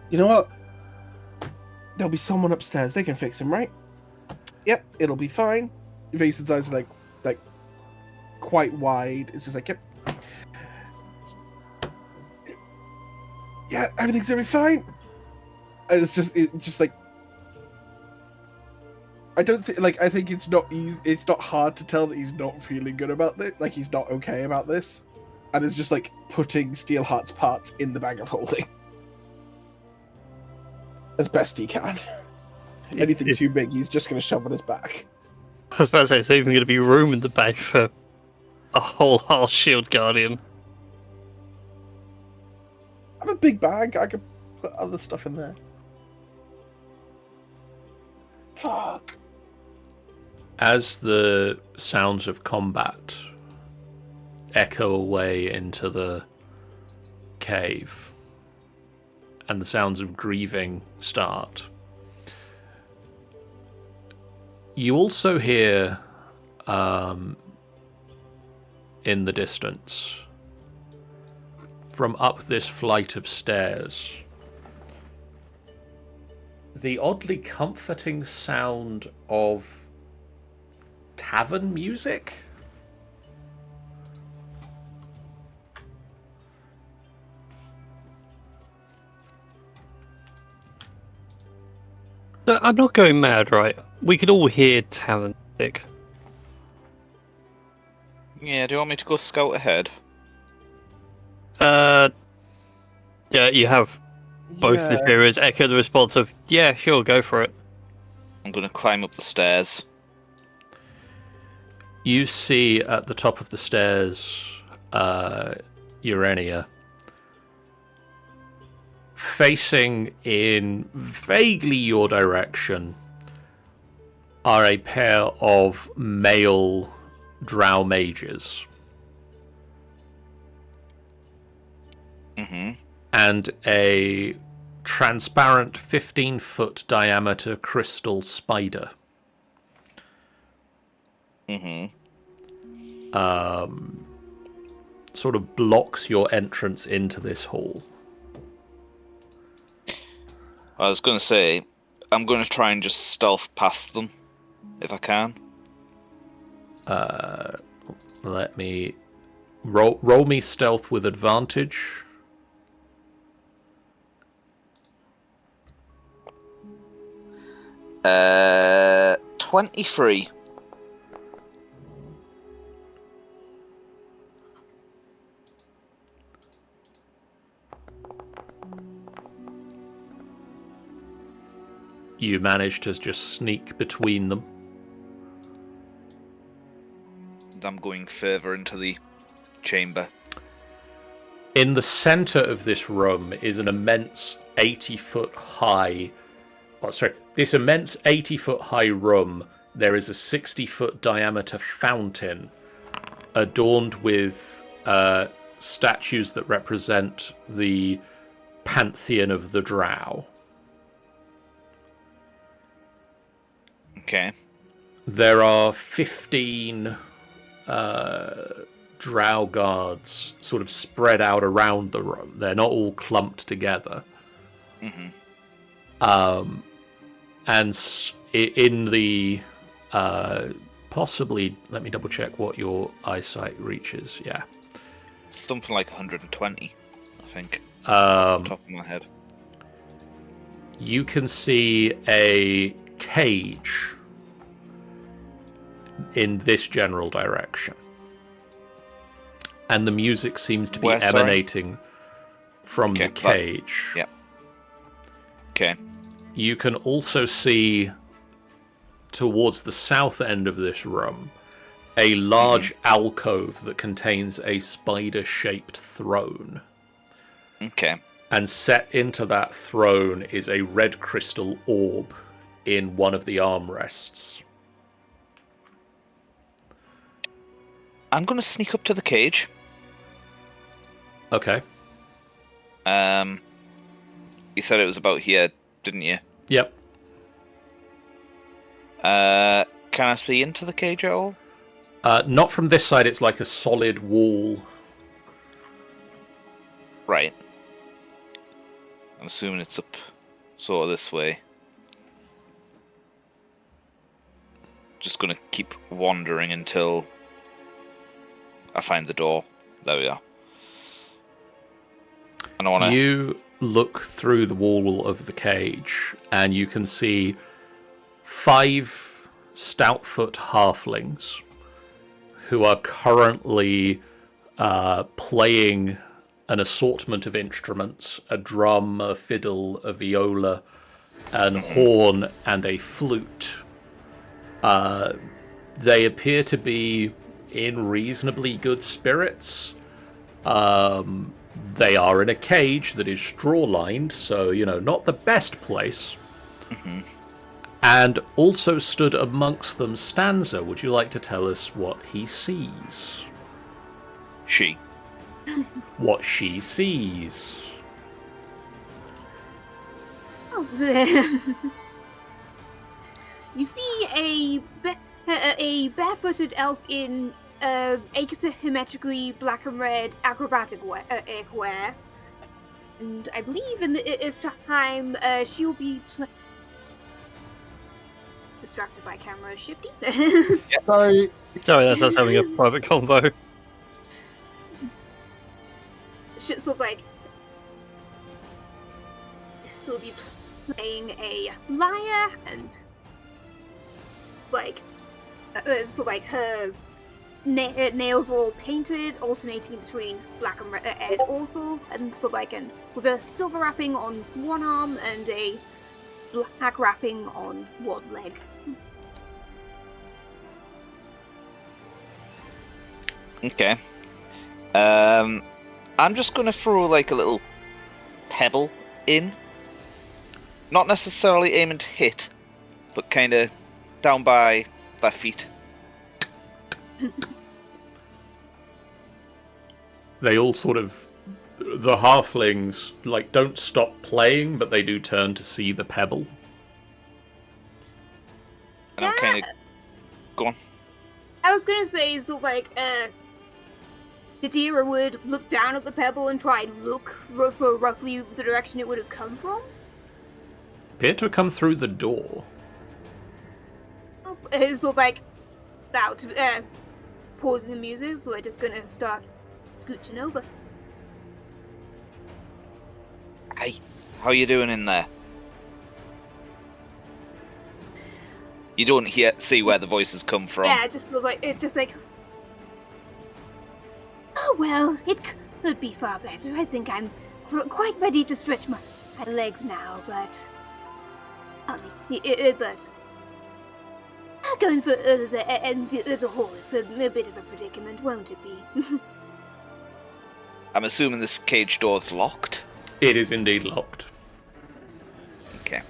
You know what? There'll be someone upstairs. They can fix him, right? Yep, it'll be fine. Vasen's eyes are like quite wide. It's just like, yep. Yeah, everything's gonna be fine. And it's just like, I don't think, like, I think it's not easy. It's not hard to tell that he's not feeling good about this. Like, he's not okay about this, and it's just like putting Steelheart's parts in the bag of holding as best he can. Anything too big, he's just going to shove on his back. I was about to say, it's even going to be room in the bag for a whole shield guardian. I have a big bag. I could put other stuff in there. Fuck. As the sounds of combat echo away into the cave and the sounds of grieving start, you also hear in the distance, from up this flight of stairs, the oddly comforting sound of tavern music. I'm not going mad, right? We could all hear tavern music. Yeah, do you want me to go scout ahead? Yeah, you have both the heroes echo the response of, yeah, sure, go for it. I'm going to climb up the stairs. You see at the top of the stairs, Urania, facing in vaguely your direction, are a pair of male Drow mages. Mm-hmm. And a transparent 15-foot diameter crystal spider. Mm-hmm. Sort of blocks your entrance into this hall. I was going to say, I'm going to try and just stealth past them, if I can. Let me roll me stealth with advantage. 23. You manage to just sneak between them. And I'm going further into the chamber. In the center of this room is an immense 80-foot high... this immense 80-foot high room, there is a 60-foot diameter fountain adorned with statues that represent the pantheon of the Drow. Okay. There are 15 Drow guards sort of spread out around the room. They're not all clumped together. Mm-hmm. And in the possibly, let me double check what your eyesight reaches. Yeah, something like 120, I think, off the top of my head. You can see a cage in this general direction. And the music seems to be emanating from the cage. Yeah. Okay. You can also see, towards the south end of this room, a large alcove that contains a spider-shaped throne. Okay. And set into that throne is a red crystal orb in one of the armrests. I'm going to sneak up to the cage. Okay. You said it was about here, didn't you? Yep. Can I see into the cage at all? Not from this side, it's like a solid wall. Right. I'm assuming it's up sort of this way. Just gonna keep wandering until I find the door. There we are. And I wanna... You look through the wall of the cage, and you can see 5 stoutfoot halflings who are currently playing an assortment of instruments: a drum, a fiddle, a viola, an horn, and a flute. They appear to be in reasonably good spirits. They are in a cage that is straw-lined, so, not the best place. And also stood amongst them, Stanza. Would you like to tell us what he sees? She. What she sees. Oh, you see a barefooted elf in asymmetrically black and red acrobatic wear, and I believe in this time she'll be distracted by camera shifty. Sorry. Sorry, that's us having a private convo. She'll sort of like he'll be playing a lyre, and like sort of like her nails all painted, alternating between black and red also, and sort of like with a silver wrapping on one arm and a black wrapping on one leg. Okay. I'm just gonna throw like a little pebble in. Not necessarily aiming to hit, but kind of down by their feet. They all sort of... The halflings, don't stop playing, but they do turn to see the pebble. And I'm kind of... Go on. I was gonna say, so Nadira would look down at the pebble and try and look for roughly the direction it would have come from. Appear to have come through the door. So about pausing the music, so we're just gonna start scooching over. Hey, how you doing in there? You don't see where the voices come from. Yeah, it's just like, oh well, it could be far better. I think I'm quite ready to stretch my legs now, but going for the hall is a bit of a predicament, won't it be? I'm assuming this cage door's locked. It is indeed locked. Okay.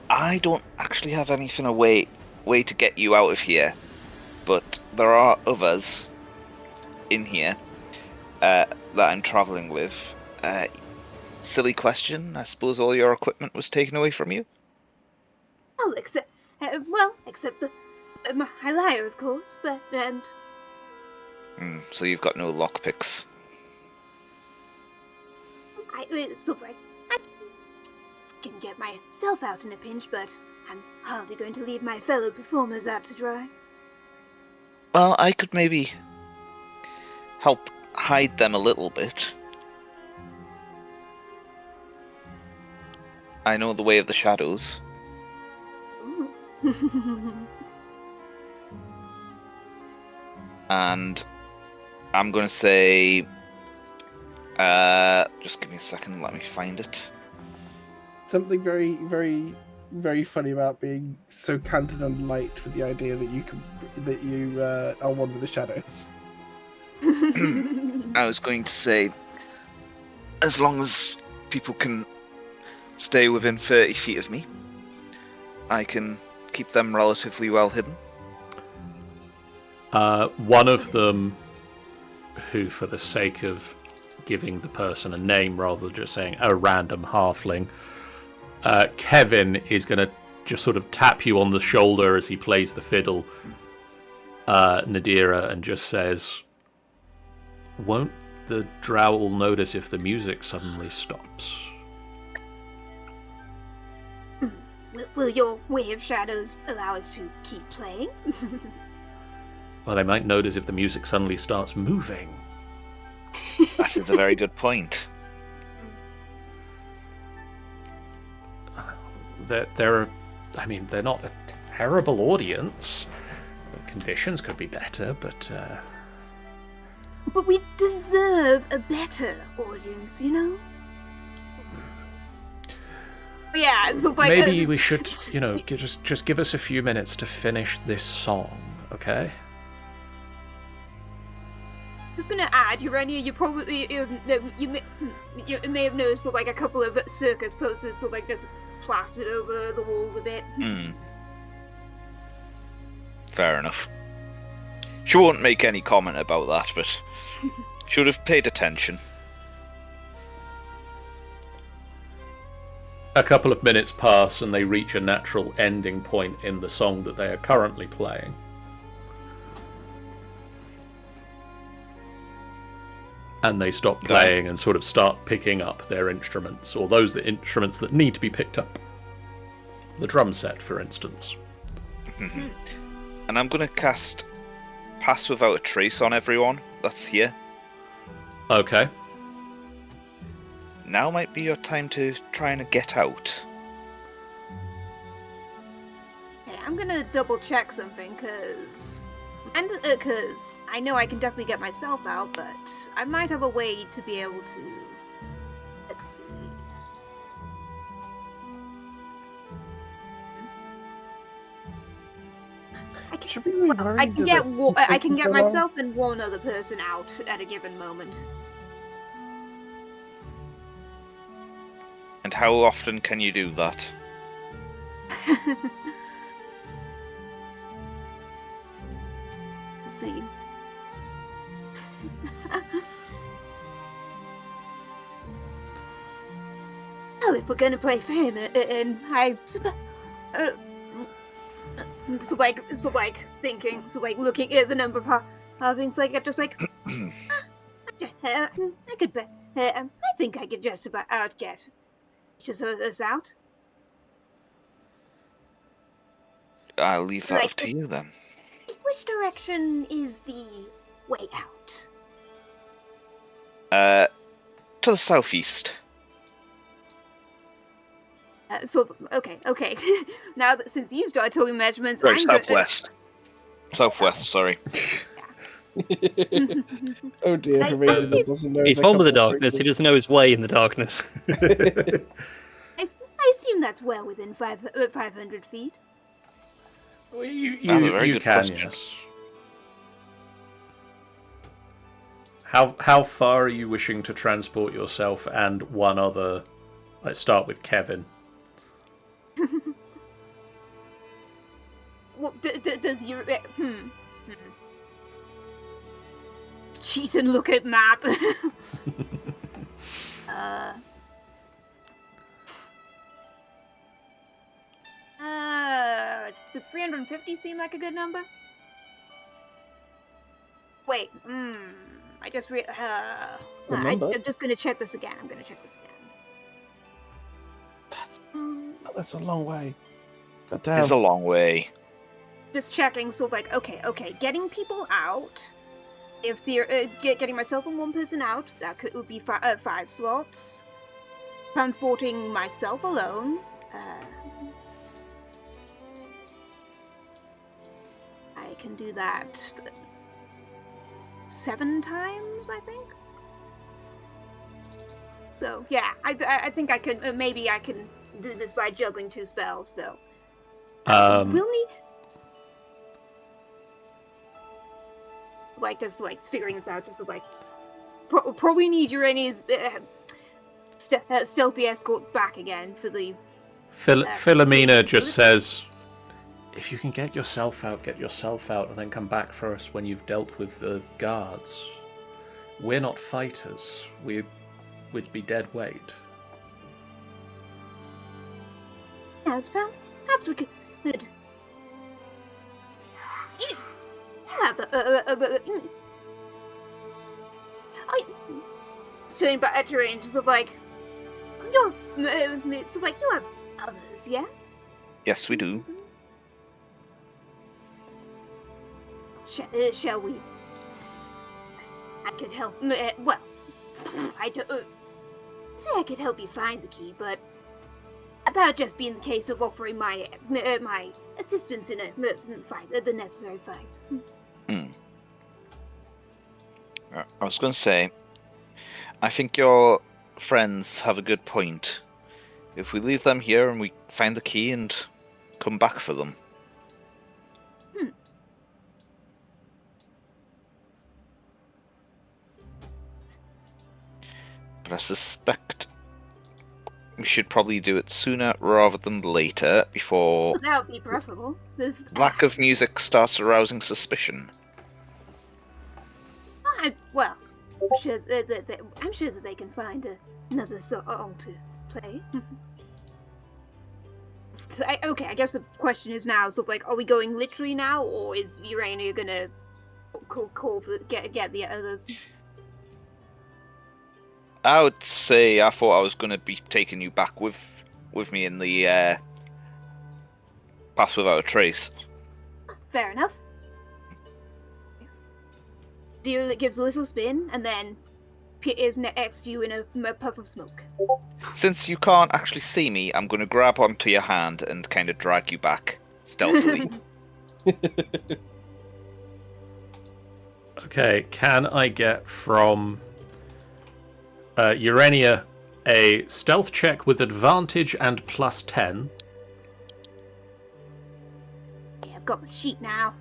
I don't actually have anything way to get you out of here, but there are others in here that I'm traveling with. Silly question. I suppose all your equipment was taken away from you? Oh, except my lyre, of course, and... So you've got no lockpicks. I can get myself out in a pinch, but I'm hardly going to leave my fellow performers out to dry. Well, I could maybe help hide them a little bit. I know the way of the shadows. And I'm going to say... just give me a second, let me find it. Something very, very, very funny about being so candid and light with the idea that you are one with the shadows. I was going to say, as long as people can stay within 30 feet of me, I can keep them relatively well hidden. One of them, who for the sake of giving the person a name rather than just saying a random halfling, Kevin is going to just sort of tap you on the shoulder as he plays the fiddle, Nadira, and just says, "Won't the Drow all notice if the music suddenly stops?" Will your way of shadows allow us to keep playing? Well, they might notice if the music suddenly starts moving. That is a very good point. They're not a terrible audience. The conditions could be better, but... But we deserve a better audience, you know? Yeah, so like... Maybe we should, just give us a few minutes to finish this song, okay? Just gonna add, Urania, you probably you may have noticed like a couple of circus posters like just plastered over the walls a bit. Fair enough. She won't make any comment about that, but should have paid attention. A couple of minutes pass and they reach a natural ending point in the song that they are currently playing. And they stop playing and sort of start picking up their instruments, or the instruments that need to be picked up. The drum set, for instance. And I'm going to cast Pass Without a Trace on everyone that's here. Okay. Now might be your time to try and get out. Okay, I'm gonna double check something, because I know I can definitely get myself out, but I might have a way to be able to... Let's see. I can get myself and one other person out at a given moment. And how often can you do that? Let's see. Well, if we're gonna play fair, and I looking at the number of halvings, I think I could just about get us out. I'll leave that up to you then. Which direction is the way out? To the southeast. Okay. Now that since you started talking measurements, Sorry, southwest. Southwest, sorry. Oh dear, Raven doesn't know. He's born with the darkness. He doesn't know his way in the darkness. I assume that's well within 500 feet. Well, you good can, question. yes. How far are you wishing to transport yourself and one other? Let's start with Kevin. Well, does your cheat and look at map? Does 350 seem like a good number? Wait, I just I'm just gonna check this again. That's a long way. God It's damn. a long way. Just checking, so okay, getting people out If they're getting myself and one person out, would be 5 slots. Transporting myself alone, I can do that 7 times, I think. So yeah, I think I could maybe I can do this by juggling 2 spells though. We'll need just figuring this out. Just probably need Urania's stealthy escort back again for the. Philomena just says, "If you can get yourself out, and then come back for us when you've dealt with the guards. We're not fighters. We'd be dead weight." Yes, well, perhaps we could. You have turning back at range, just it's like you have others, yes? Yes, we do. Shall we? I could help. Well, I don't say I could help you find the key, but that would just be in the case of offering my my assistance in a fight, the necessary fight. I was going to say, I think your friends have a good point. If we leave them here and we find the key and come back for them. But I suspect we should probably do it sooner rather than later, before That would be preferable. lack of music starts arousing suspicion. Well, I'm sure that they can find another song to play. Okay, I guess the question is now, are we going literally now, or is Urania gonna call for get the others? I would say I thought I was going to be taking you back with me in the Pass Without a Trace. Fair enough. Deer gives a little spin, and then is next to you in a puff of smoke. Since you can't actually see me, I'm going to grab onto your hand and kind of drag you back stealthily. Okay, can I get from Urania a stealth check with advantage and +10? Yeah, I've got my sheet now.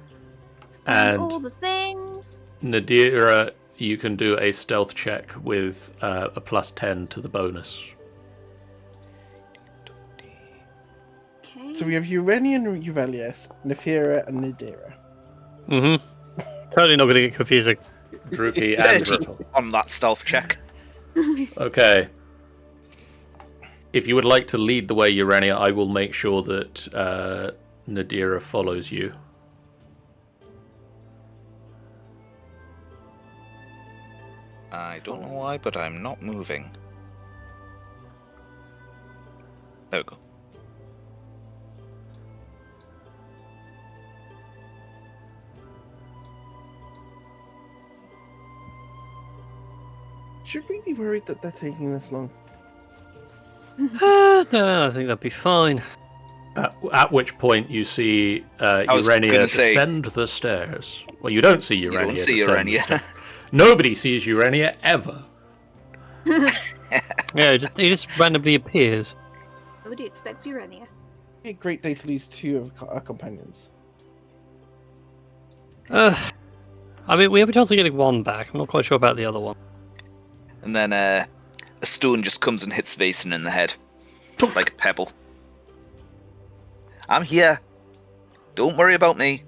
And all the things. Nadira, you can do a stealth check with a +10 to the bonus. Okay. So we have Urania and Uvelius, Nefira and Nadira. Totally not going to get confusing. Druki and Dripple. On that stealth check. Okay. If you would like to lead the way, Urania, I will make sure that Nadira follows you. I don't know why, but I'm not moving. There we go. Should we be worried that they're taking this long? No, I think that'd be fine. At which point you see Urania descend the stairs. Well, you don't see Urania. You don't see descend the Urania. stairs. Nobody sees Urania ever. Yeah, he just randomly appears. Nobody expects Urania. Be a great day to lose 2 of our companions. I mean, we have a chance of getting one back. I'm not quite sure about the other one. And then a stone just comes and hits Vason in the head. Like a pebble. I'm here. Don't worry about me.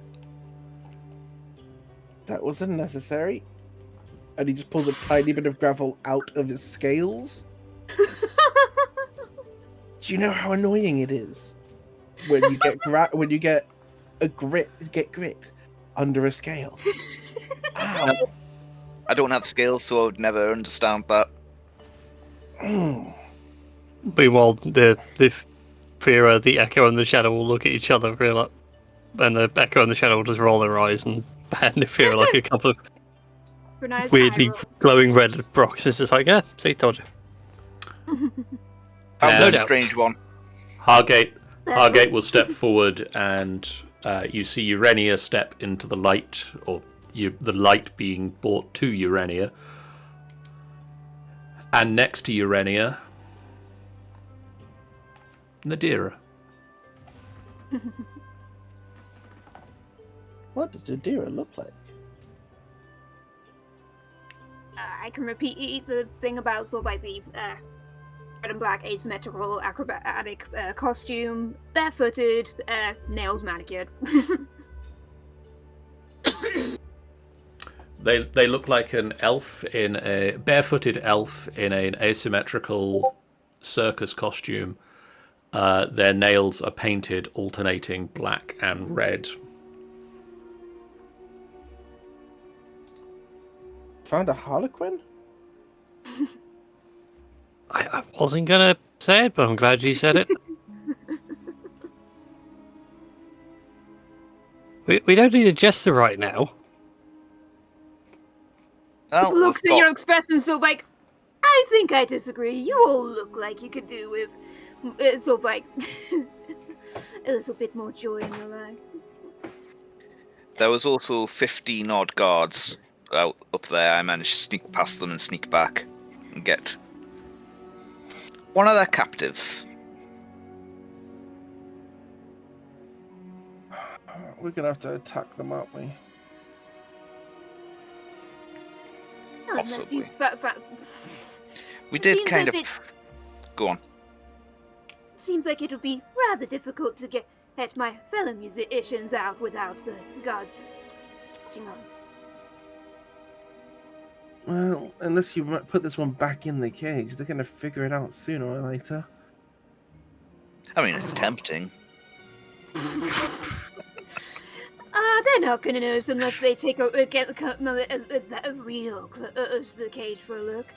That was unnecessary. And he just pulls a tiny bit of gravel out of his scales. Do you know how annoying it is when you get grit under a scale? Ow. I don't have scales, so I would never understand that. Meanwhile, the Fira, the Echo, and the Shadow will look at each other, and the Echo and the Shadow will just roll their eyes and hand the Fira like a couple of. weirdly glowing red rocks. It's just like, yeah, see, told you. That's a strange one. Hargate will step forward, and you see Urenia step into the light, or the light being brought to Urenia. And next to Urenia, Nadira. What does Nadira look like? I can repeat the thing about sort of like the red and black asymmetrical acrobatic costume, barefooted, nails manicured. They look like an elf in a barefooted elf in an asymmetrical circus costume. Their nails are painted alternating black and red. Found a harlequin? I wasn't gonna say it, but I'm glad you said it. we don't need a jester right now. Well, Looks at your expression so like, I think I disagree. You all look like you could do with sort of like a little bit more joy in your lives. There was also 15 odd guards out up there. I managed to sneak past them and sneak back and get one of their captives. We're gonna have to attack them, aren't we? Possibly. We did kind of... Go on. Seems like it would be rather difficult to get my fellow musicians out without the gods catching on. Well, unless you put this one back in the cage, they're gonna figure it out sooner or later. I mean, it's tempting. They're not gonna notice unless they take a real close to the cage for a look.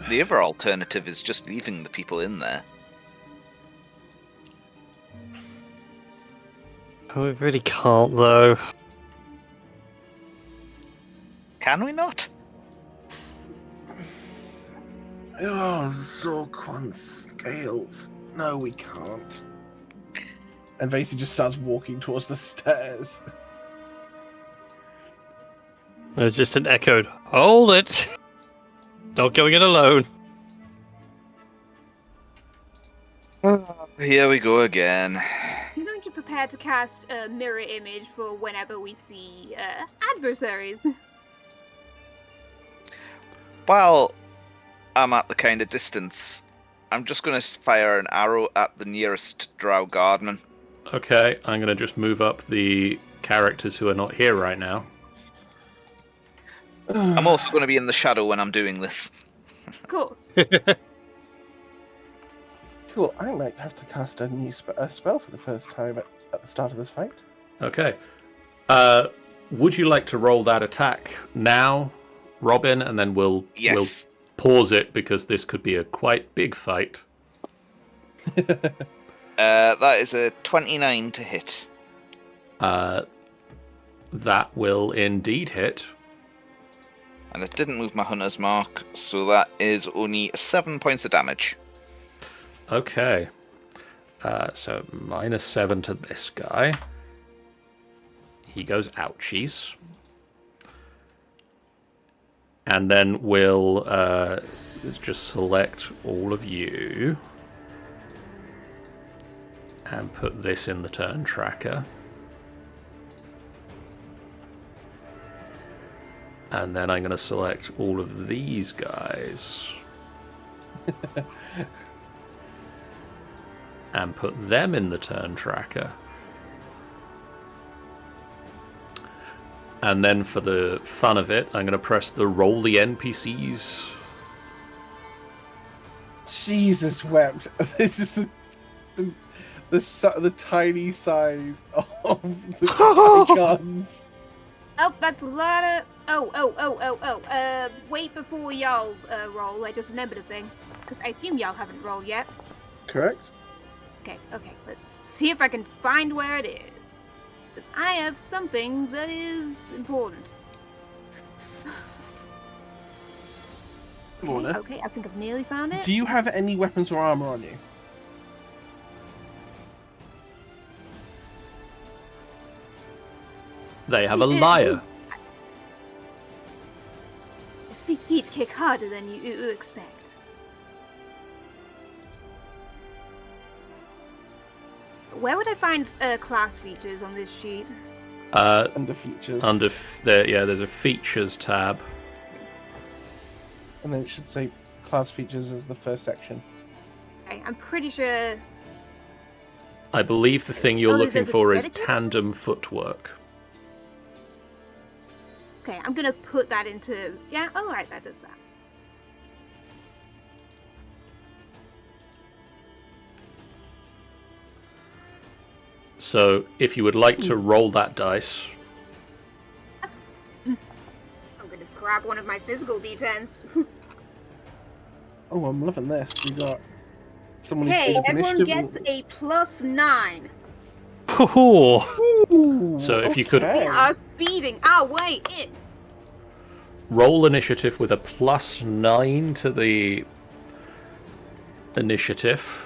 The other alternative is just leaving the people in there. Oh, we really can't, though. Can we not? Oh, Zorquan scales. No, we can't. And Vasey just starts walking towards the stairs. There's just an echoed, hold it! Not going it alone. Here we go again. I'm going to prepare to cast a mirror image for whenever we see adversaries. While I'm at the kind of distance, I'm just going to fire an arrow at the nearest Drow guardman. Okay, I'm going to just move up the characters who are not here right now. I'm also going to be in the shadow when I'm doing this. Of course. Cool, I might have to cast a new spell for the first time at the start of this fight. Okay. Would you like to roll that attack now, Robin? And then we'll pause it because this could be a quite big fight. That is a 29 to hit. That will indeed hit. And it didn't move my hunter's mark, so that is only 7 points of damage. Okay. So -7 to this guy. He goes ouchies. And then we'll just select all of you. And put this in the turn tracker. And then I'm going to select all of these guys. And put them in the turn tracker. And then for the fun of it, I'm going to press the roll the NPCs. Jesus wept. This is the tiny size of the icons. Oh, that's a lot of... Oh. Wait before y'all roll. I just remembered a thing. I assume y'all haven't rolled yet. Correct. Okay. Let's see if I can find where it is. Because I have something that is important. Okay, I think I've nearly found it. Do you have any weapons or armor on you? They have a lyre. His feet kick harder than you expect. Where would I find class features on this sheet? Under features. There's a features tab. And then it should say class features as the first section. Okay, I'm pretty sure... I believe the thing you're looking for is predicate? tandem footwork. Okay, I'm gonna put that into... Yeah, alright, that does that. So, if you would like to roll that dice... I'm gonna grab one of my physical d10s. Oh, I'm loving this. We got someone who's Okay, straight up everyone initiative. gets a +9. Oh, So if you could- We are speeding our way in. Roll initiative with a +9 to the initiative.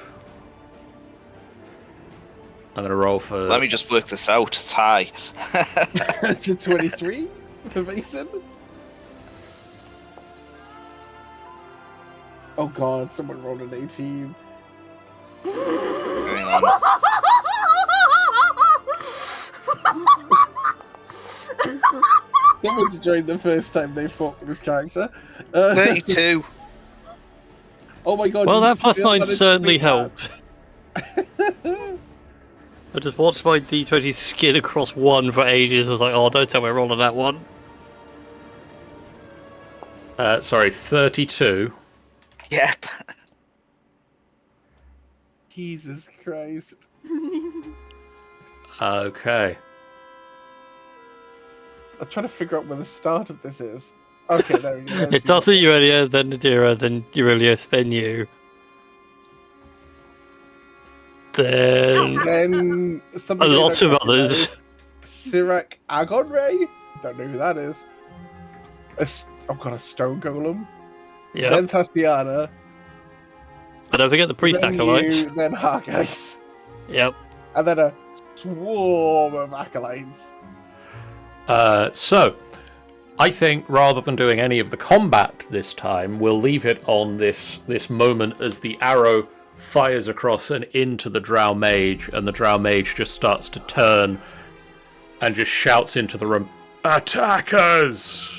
I'm going to roll for... Let me just work this out. It's high. To 23 for Mason. Oh god, someone rolled an 18. Hang on. Someone's joined the first time they fought with this character. 32. Oh my god. well, you that still +9 managed to certainly beat that. helped. I just watched my D20 skid across 1 for ages. I was like, oh, don't tell me I rolled on that one. 32. Yep. Jesus Christ. Okay. I'm trying to figure out where the start of this is. Okay, there we go. It starts at Aurelia, then Nadira, then Aurelius, then you. Then Then somebody lots of others. Sirac Agon Ray? Don't know who that is. I've got a stone golem. Yeah. Then Tastiana. And don't forget the priest then acolytes. you, then Hargeis. Yep. And then a swarm of acolytes. So, I think rather than doing any of the combat this time, we'll leave it on this moment as the arrow fires across and into the Drow Mage, and the Drow Mage just starts to turn and just shouts into the room, "Attackers!"